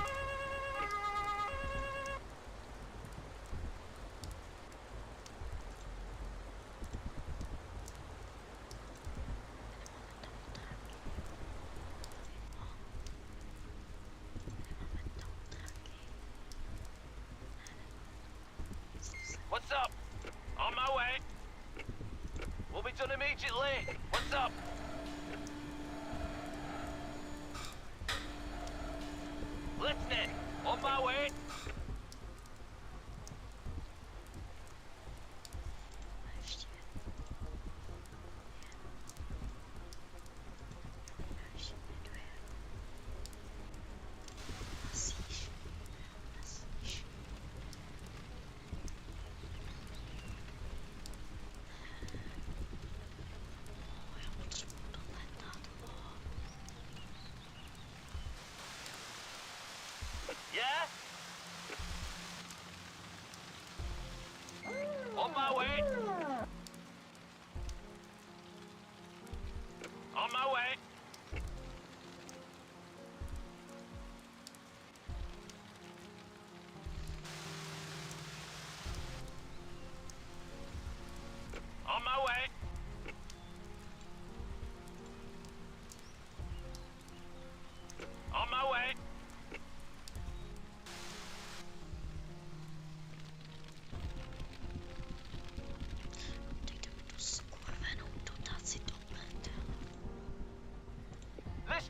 What's up? On my way. Will be done immediately. What's up? Listening. On my way.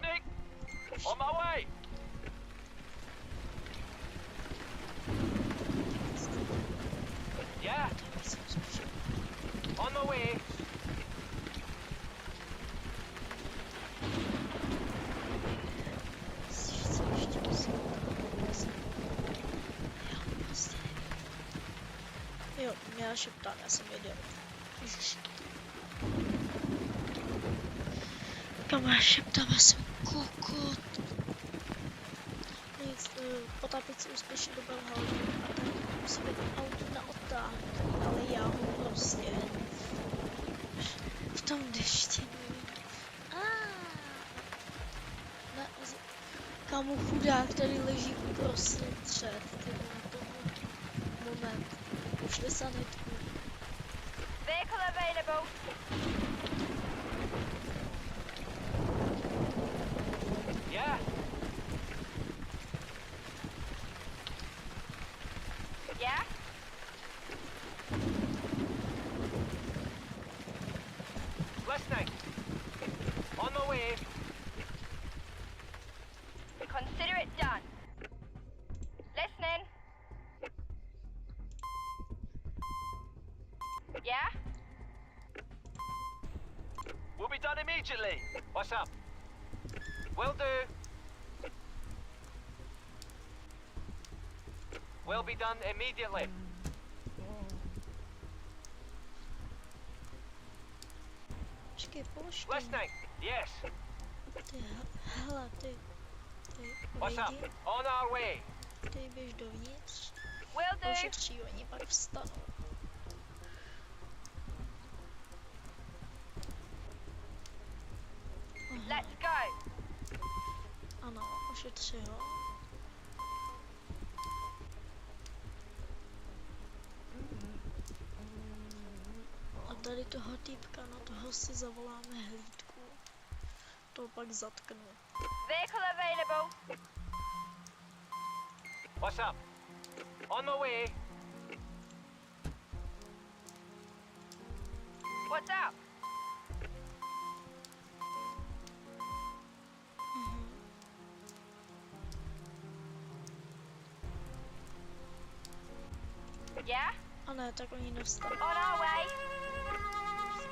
Listening? On my way. Yeah? On my way. Jo, já šeptám, já jsem idiot. Ježiš. Kam já šeptám, já jsem kokot. Nic, potápět se úspěšně dobral hlavně a tak musí být auto na otáhání, ale já ho prostě v tom dešti nevím. Kámo chudák tady leží uprostřed, ty na toho moment. Ušli sanitku. Vehicle available. Yeah? Yeah? Listening. On my way. Consider it done. Listening. Yeah? We'll be done immediately. What's up? Will do. Will be done immediately. Počkej, polož Listening. Yes. ty, hele, ty What's up? vejdi, On our way. ty běž dovnitř, Will do. ošetří, oni pak vstanou. Let's go. Ano, ošetři ho. A tady toho týpka, na toho si zavoláme hlídku. To pak zatknu. Vehicle available. What's up? On my way. What's up? Yeah? A ne, tak oni nevstanou. On our way.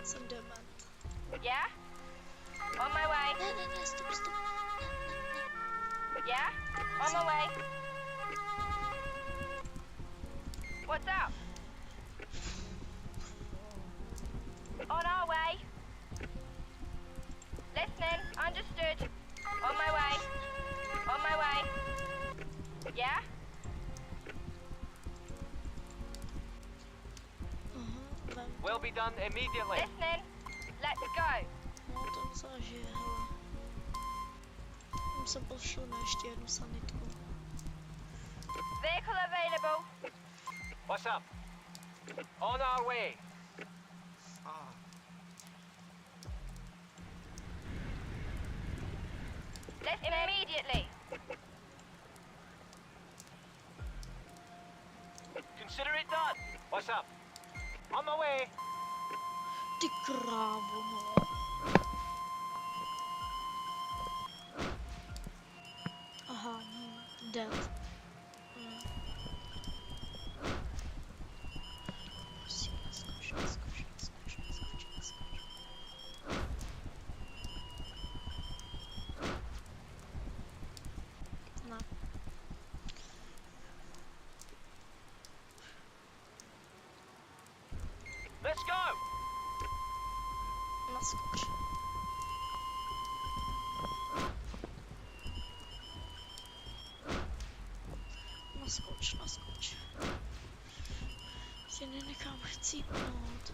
Jsem dement. Yeah? On my way. Ne, stop. Yeah? On my way. What's up? On our way. Listening. Understood. On my way. On my way. Yeah? Vem. Will be done immediately. Listening. Let's go. No to zažije, hele. Tam jsem pošel na ještě jednu sanitku. Vehicle available. What's up? On our way. Listening. Immediately. Consider it done. What's up? On my way. Ty krávo, no. Aha, dead. Prosím, naskoč. No. Let's go. Naskoč. Naskoč. Tě nenechám chcípnout.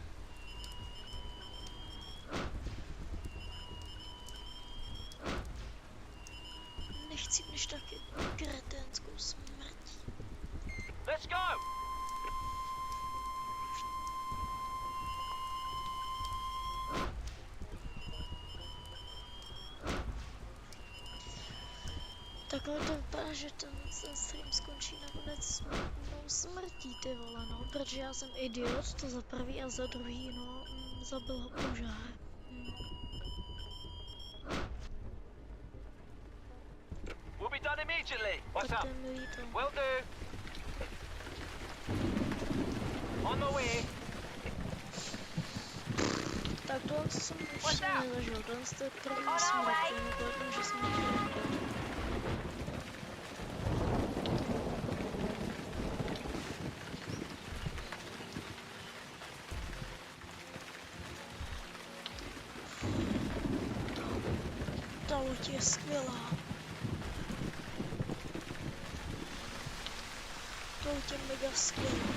Nechcípneš taky kreténskou smrtí. Let's go. Takhle to vypadá, že ten stream skončí nakonec mou smrtí, ty vole, no, protože já jsem idiot, to za prvý a za druhý, no, zabil ho požár. immediately. What's Tak up? to je mi líto. Will do. On my way. Tak tohle jsem ještě nezažil, tohle je první On our smrt, way. jenom kvůli tomu, že jsem nechtěl jít. Ta loď je skvělá. Ta loď je mega skvělá.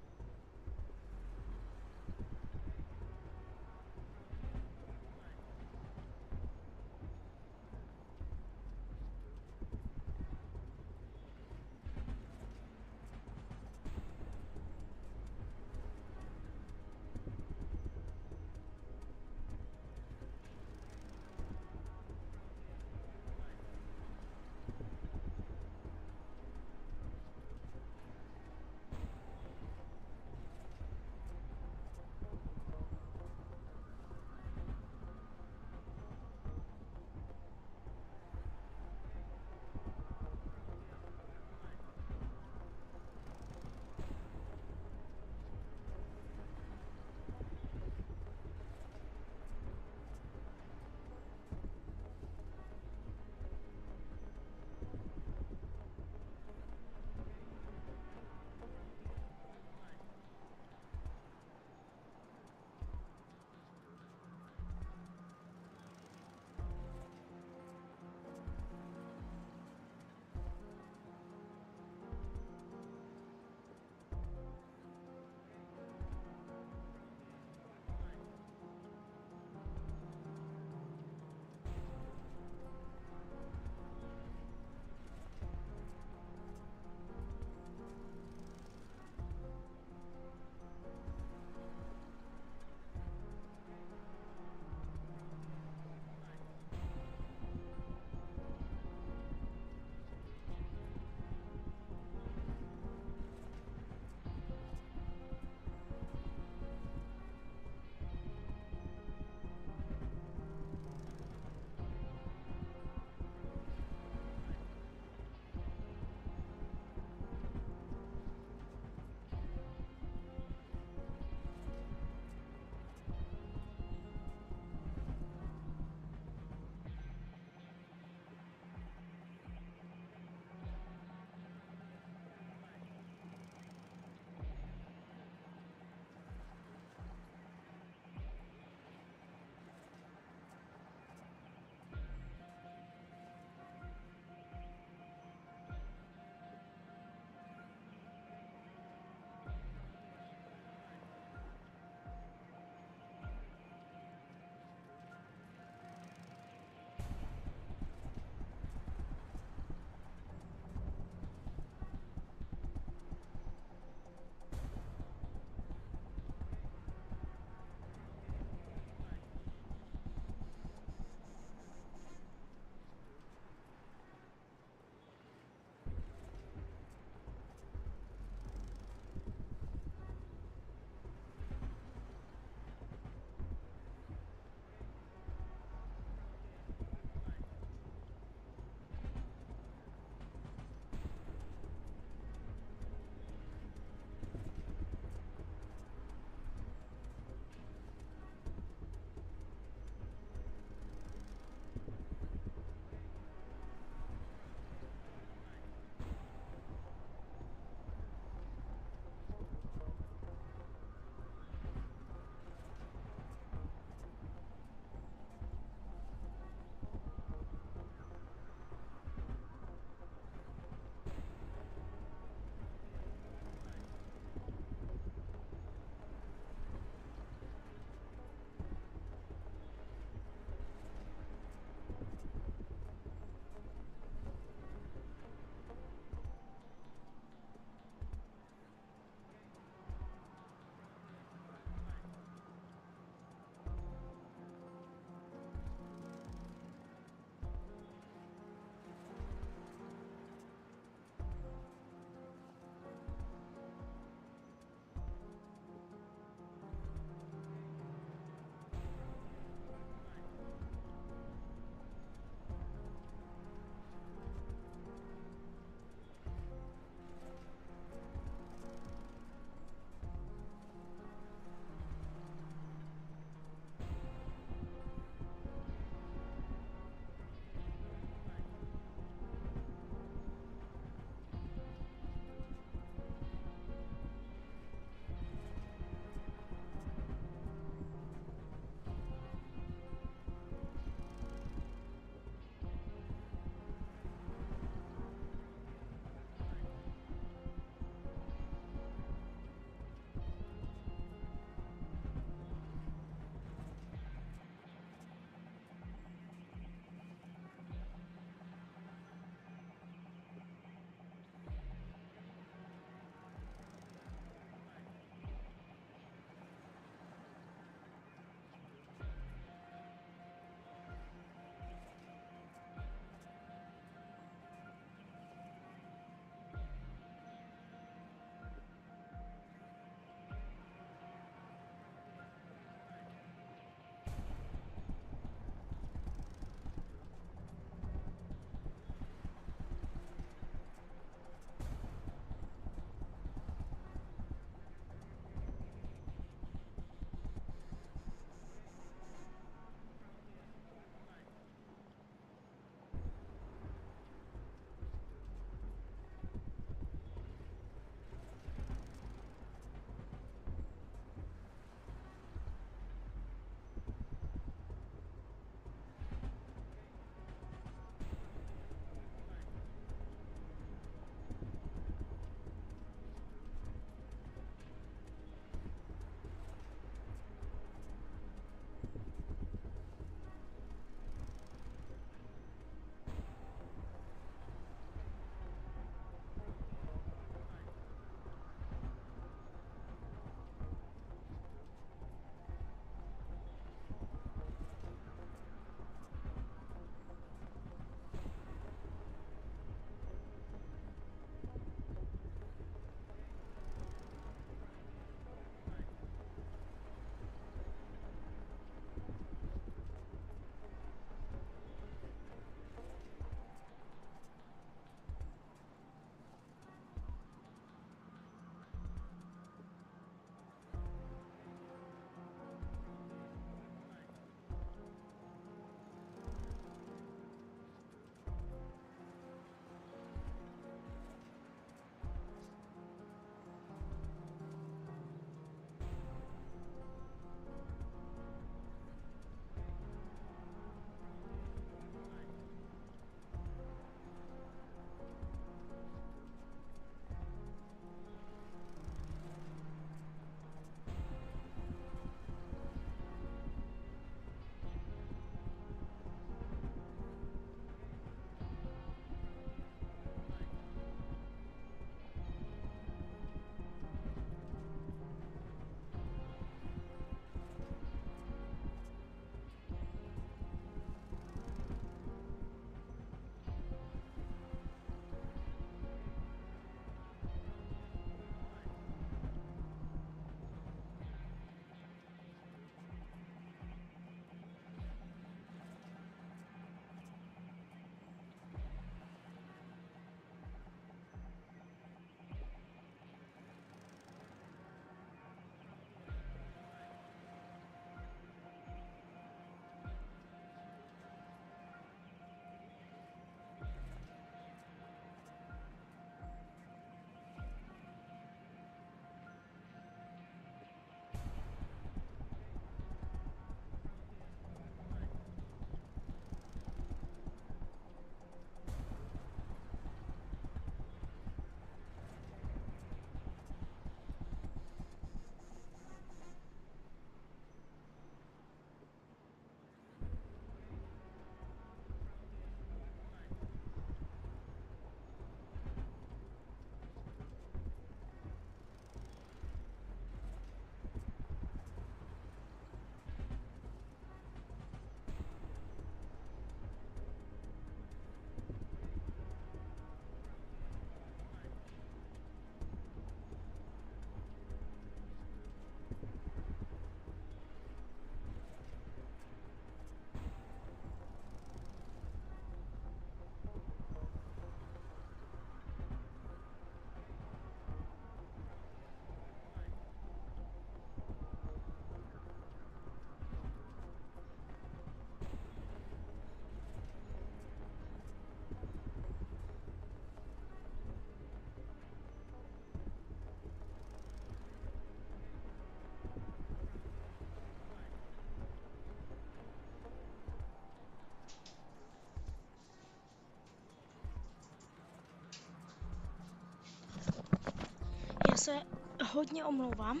se hodně omlouvám.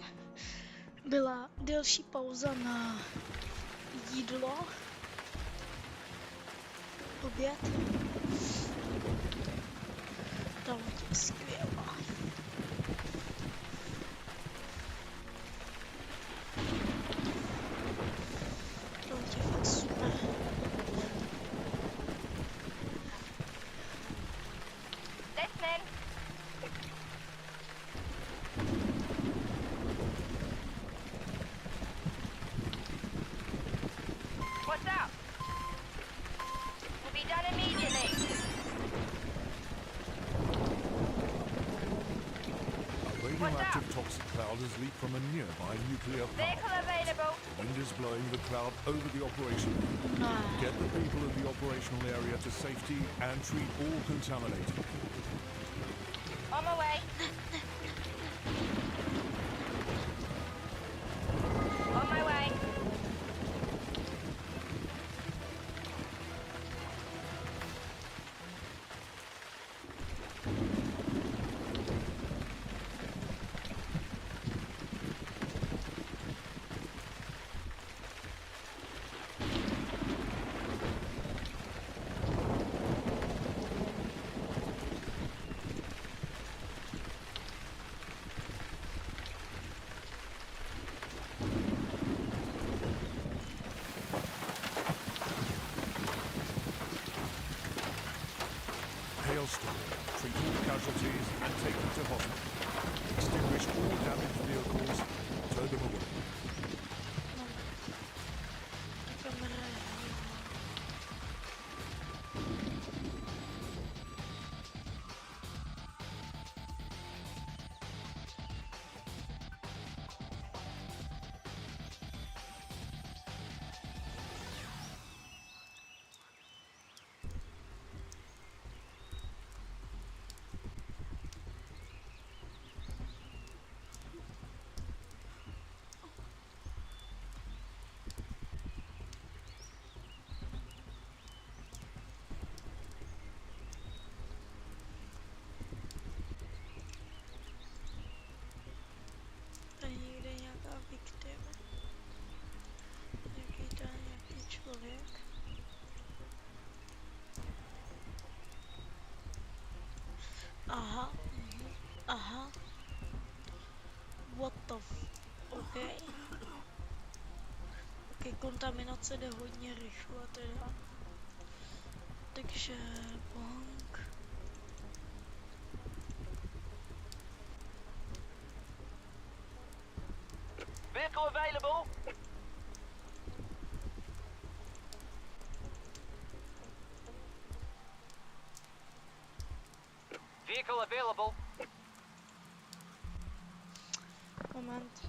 Byla delší pauza na jídlo, oběd. Ta loď je skvělá. Ta loď je fakt super. Listening. What's up? Will be done immediately. A radioactive toxic cloud has leaked from a nearby nuclear Vehicle power plant. available. The wind is blowing the cloud over the operation. Get the people in the operational area to safety and treat all contaminated. On my way. On my way. Hailstorm. Treat all casualties and take them to hospital. Extinguish all damaged vehicles. Tow them away. Kamera je. Tady někde je nějaká viktima. Nějaký člověk. Aha. Aha. What the OK. OK, kontaminace jde hodně rychle teda. Takže bonk. Vehicle available. Vehicle available. Moment.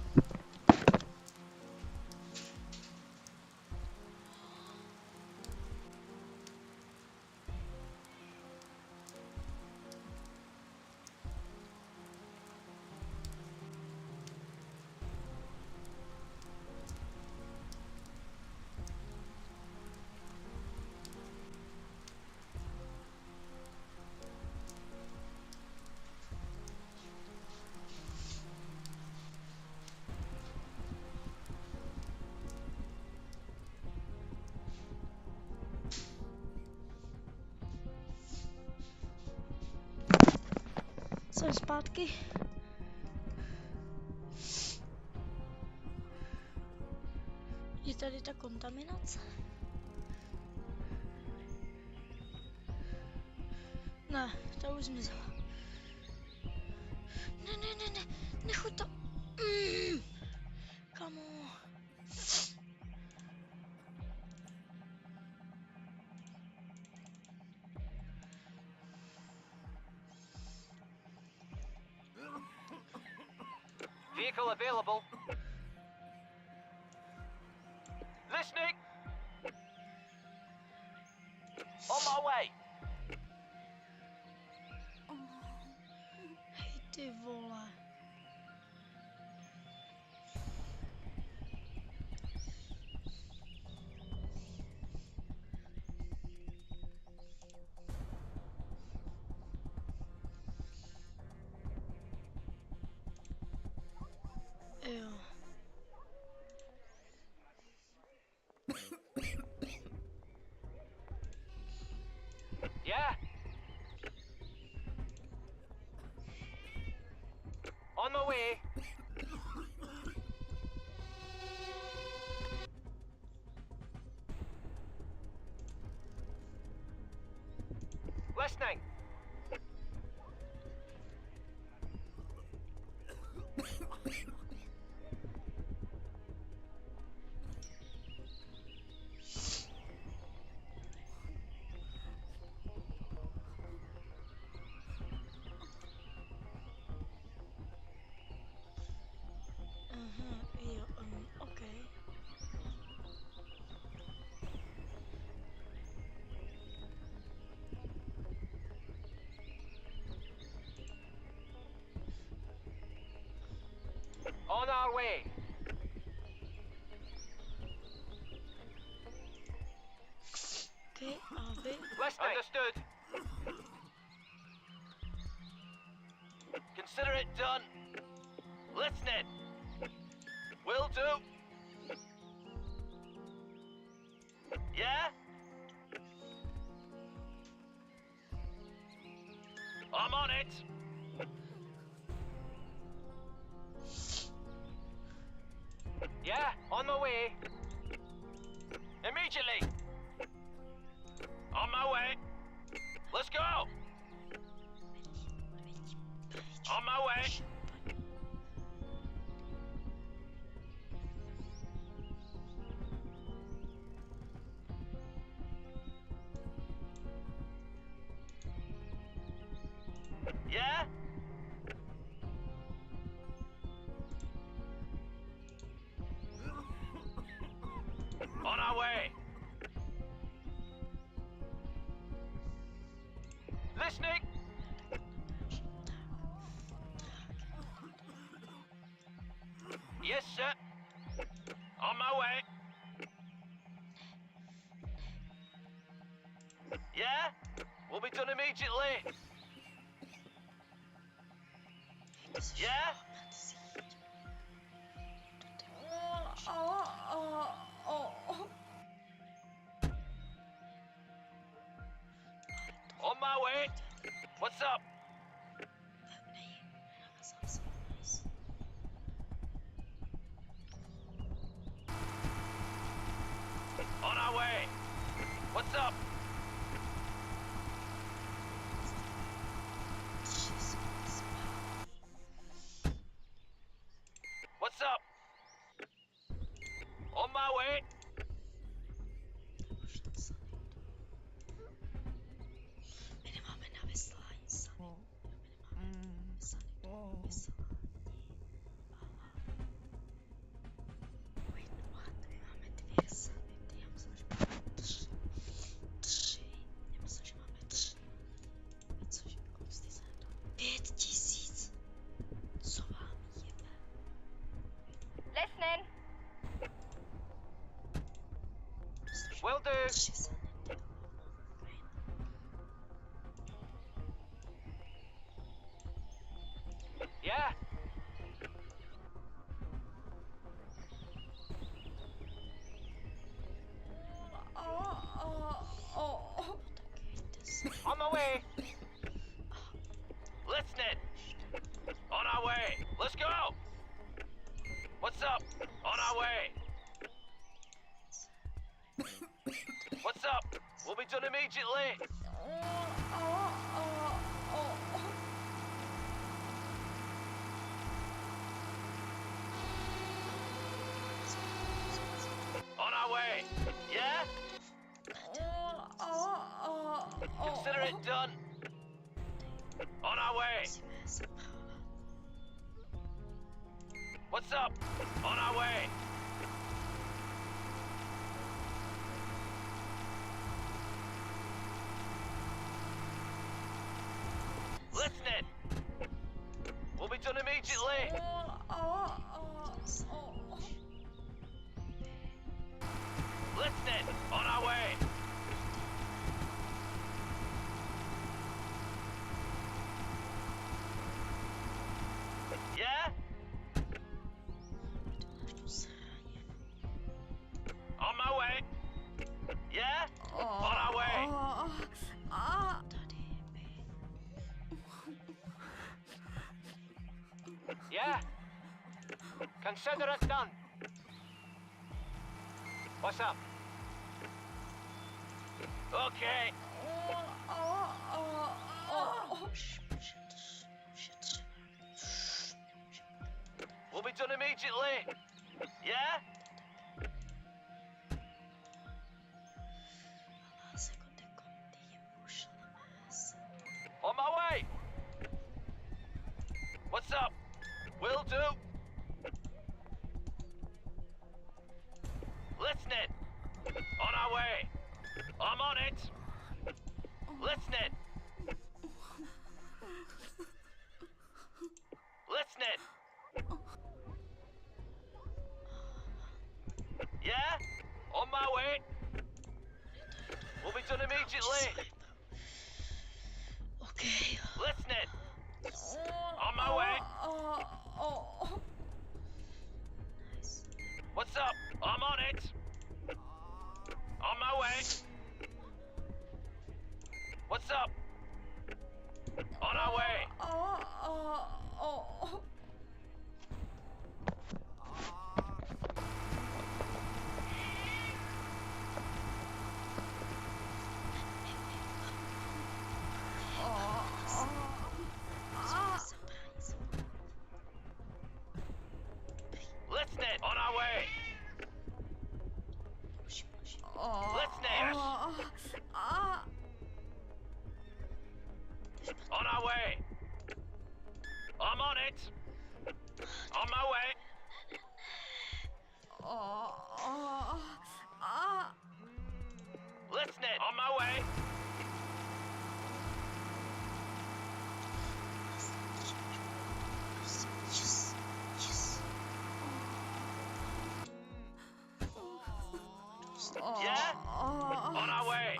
Jsem zpátky. Je tady ta kontaminace? Ne, ta už zmizela. Ne, nechuť to. Kamo. Vehicle available. Listening. On my way. Hej ty vole. Yeah? On my way. Listening. Jo, OK. On our way. OK, a vy? Listening. Understood. Consider it done. Listening. Will do. Yeah? I'm on it. Yeah, on my way. Immediately. On my way. Let's go. On my way. Yeah? On our way. Listening. Yes, sir. On my way. Yeah? We'll be done immediately. Yeah? On my way. What's up? On our way. What's up? What's up? On my way. My nemáme na vyslání sami. Wait, what? My máme 2 sanity. Já myslím, že máme 3. 3. Já myslím, že máme 3. Cože, kolik jste se na to? 5000. Co vám jebe? Listening. Will do. 3 sanity. Yeah? On my way. Listening. On our way. Let's go. What's up? On our way. What's up? We'll be done immediately. On our way. Yeah? Consider it done. On our way. What's up? On our way. Listening. We'll be done immediately. Listening. On our way. Yeah? On my way. Yeah? On our way. Yeah? Consider it done. What's up? Okay. Will be done immediately. Yeah? On my way. What's up? Will do. Listening. On our way. I'm on it. Listening. Listening. Yeah? On my way. Will be done immediately. Okay. Listening. On my way. What's up? I'm on it. On my way. What's up? On our way. Listening. On our way. Listening. On our way. I'm on it. On my way. Listening. On my way. Yes. Yes. Yeah? On our way.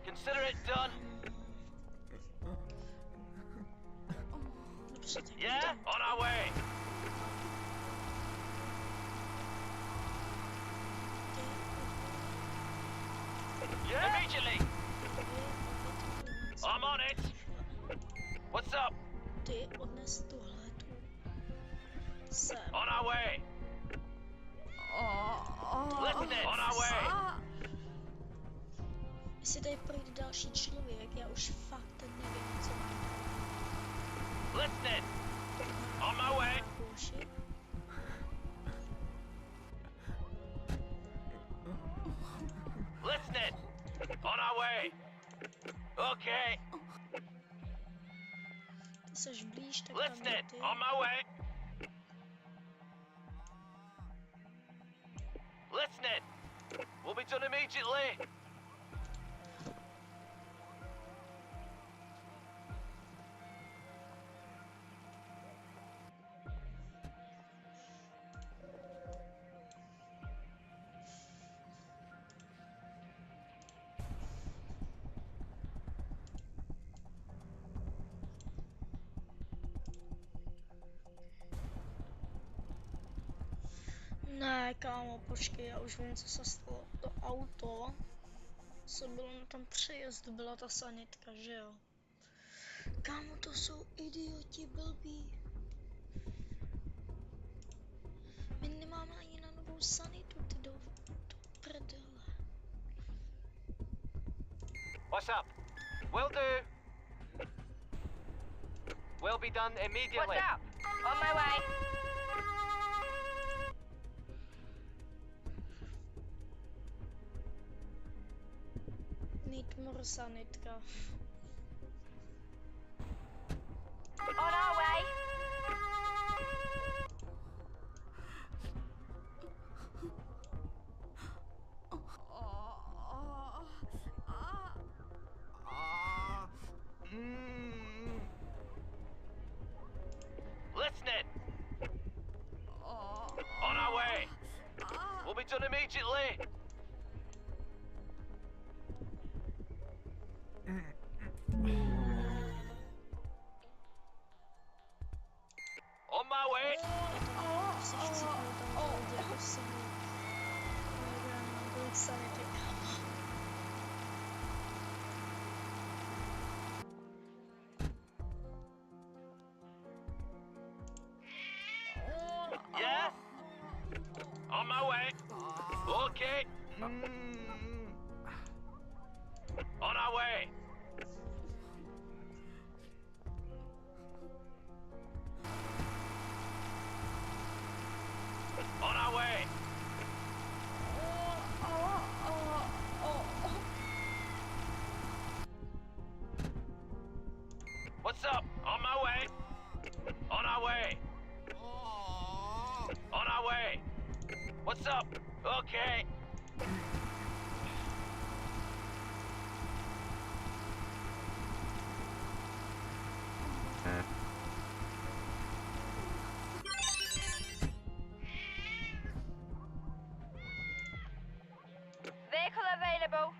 Consider it done. Yeah? On our way. Yeah? Immediately. I'm on it. What's up? Ty odnes tuhletu sem. On our way. Listening. On our way. Jestli tady projde další člověk, já už fakt nevím, co mám dál. Listening. On my way. Bullshit. Listening. On our way. Okay. Ty seš blíž, tak tam Listening. jdi ty. On my way. Listening. Will be done immediately. Ne, kámo, počkej, já už vím, co se stalo. To auto, co bylo na tom přejezdu, byla ta sanitka, že jo? Kámo, to jsou idioti blbí. My nemáme ani na novou sanitu, ty do prdele. What's up? Will do. Will be done immediately. What's up? On my way. Need more sanitka. On our way. Listening. On our way. Will be done immediately. On my way. Se chci tam lidi jako sedí. Já nemám tolik sanitek, kámo. up? On our way. On our way. What's up? On my way. On our way. On our way. What's up? Okay. Vehicle available.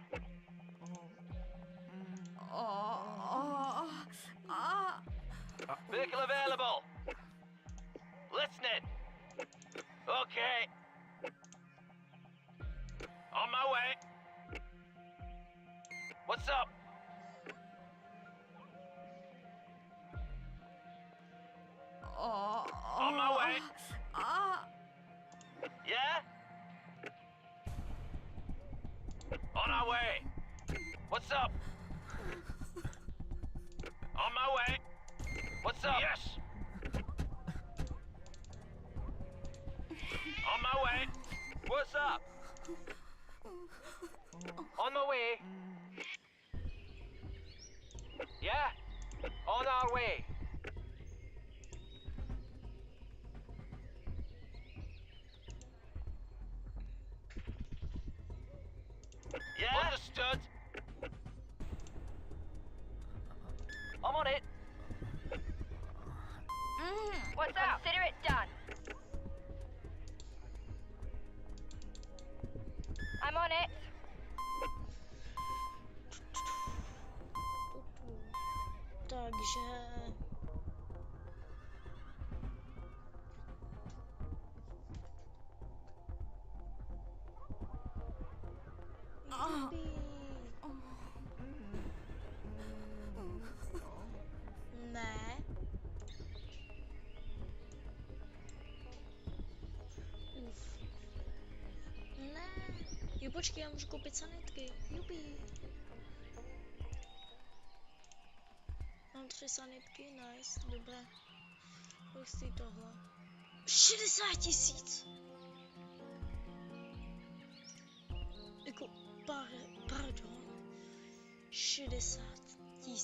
Vehicle available. Listening. Okay. On my way. What's up? On my way. Yeah? On our way. What's up? On my way. What's up? Yes. On my way. What's up? On my way. Yeah? On our way. Yeah? Understood. I'm on it. What's up? Consider it done. I'm on it. Takže... Ne. Uf. Ne. Jo, počkej, já můžu koupit sanitky. Jupi. Mám 3 sanitky, nice, dobré. Kolik stojí tohle? 60 000! Jako, pardon. 60 000?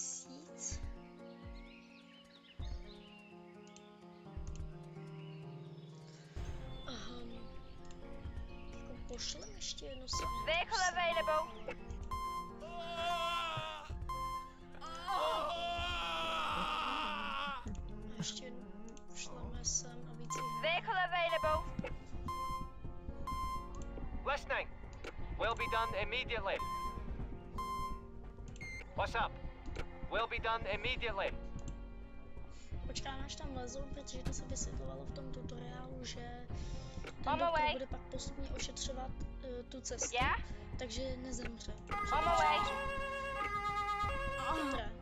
Jako pošlem ještě jednu sanitku. Vehicle available. Ještě jednou pošleme sem a víc jich. Vehicle available. Listening. Will be done immediately. What's up? Will be done immediately. Počkáme, až tam lezou, protože to se vysvětlovalo v tom tutoriálu, že ten On my doktor way. bude pak postupně ošetřovat tu cestu, Yeah? takže nezemře. On my way. Dobré.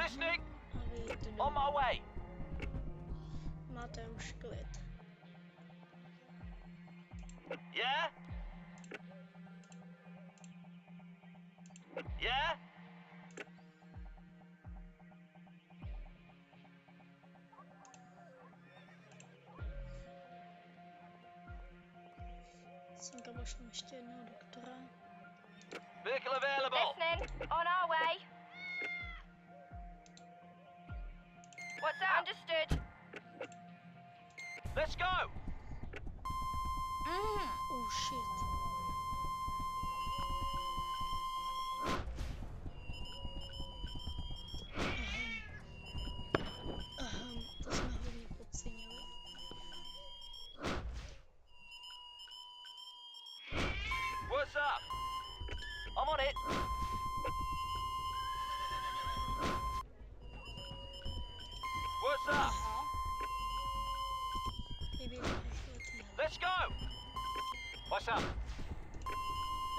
Listening. A vy jděte On domů. my way. Máte už klid. Yeah? Yeah? Semka pošlem ještě jednoho doktora. Vehicle available. Listening. On our way. What's up? Understood. Let's go. Oh shit. To jsme hodně podcenili. What's up? I'm on it. What's up? Vyběhne rychle ty. Let's go. What's up?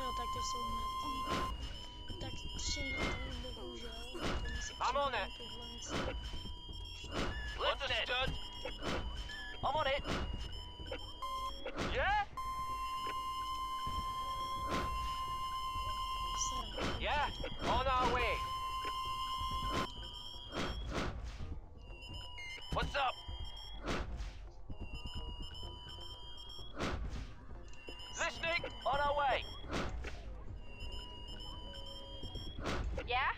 Jo, tak to jsou mrtví. Tak 3 mrtví, bohužel. I'm on it. Understood. I'm on it. Yeah? Yeah, on our way. What's up? Listening, on our way. Yeah?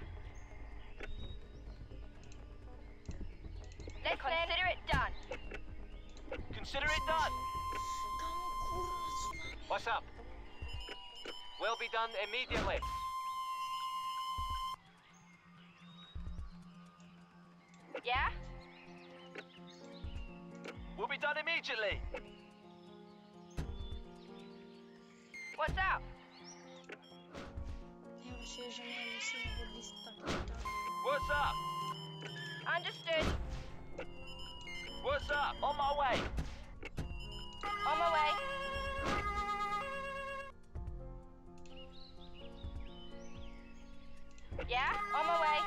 Let's consider it done. Consider it done. Kámo, kurva, co mám? What's up? Will be done immediately. Yeah? Will be done immediately. What's up? Nejhorší je, že mě musíme odlíst tak. What's up? Understood. What's up? On my way. On my way. Yeah? On my way.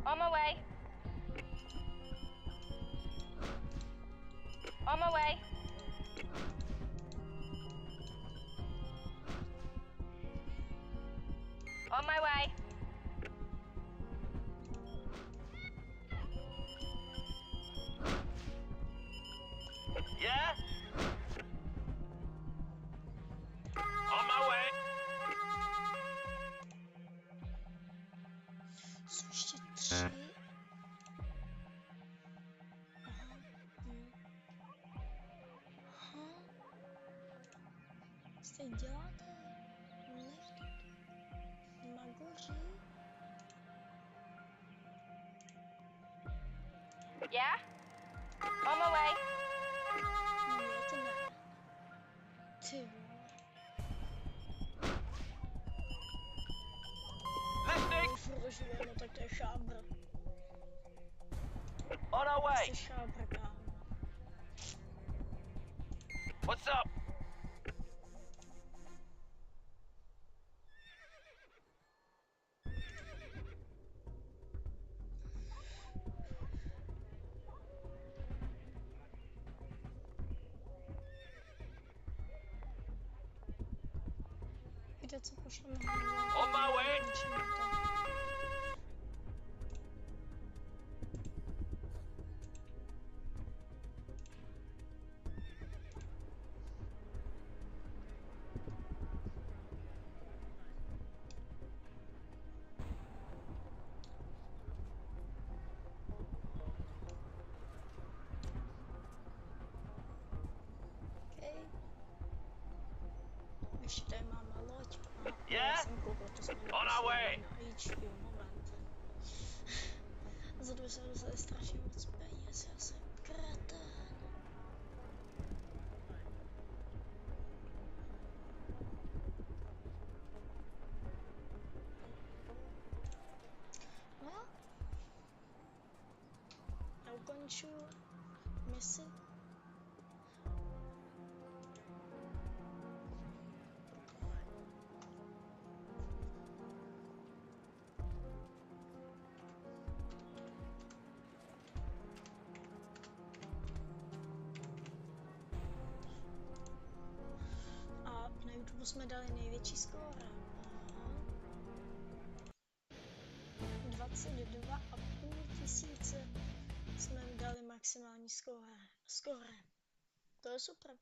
On my way. On my way. On my way. Yeah? On my way. Jsou ještě 3. Aha. Aha. Co tady děláte? Nechte. Magoři? Yeah? On my way. Ne, to ne. Ty vole. Listening, Furt žije, no tak to je šábr. on our way. Jsi šábr, kámo. What's up? Víte co, pošleme On my way. Okay. Ještě tady máme loď. Aha, Yeah? já jsem koukal, to jsme On our way. na HQ, moment. Za to se dostali strašně moc peněz, já jsem kreten. No, já ukonču misi. A na YouTube jsme dali největší skóre. 22,5 tisíce jsme dali maximální skóre. To je super.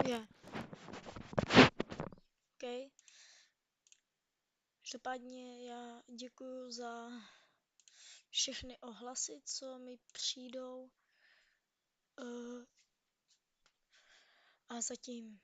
Je. OK. Každopádně já děkuju za všechny ohlasy, co mi přijdou. A zatím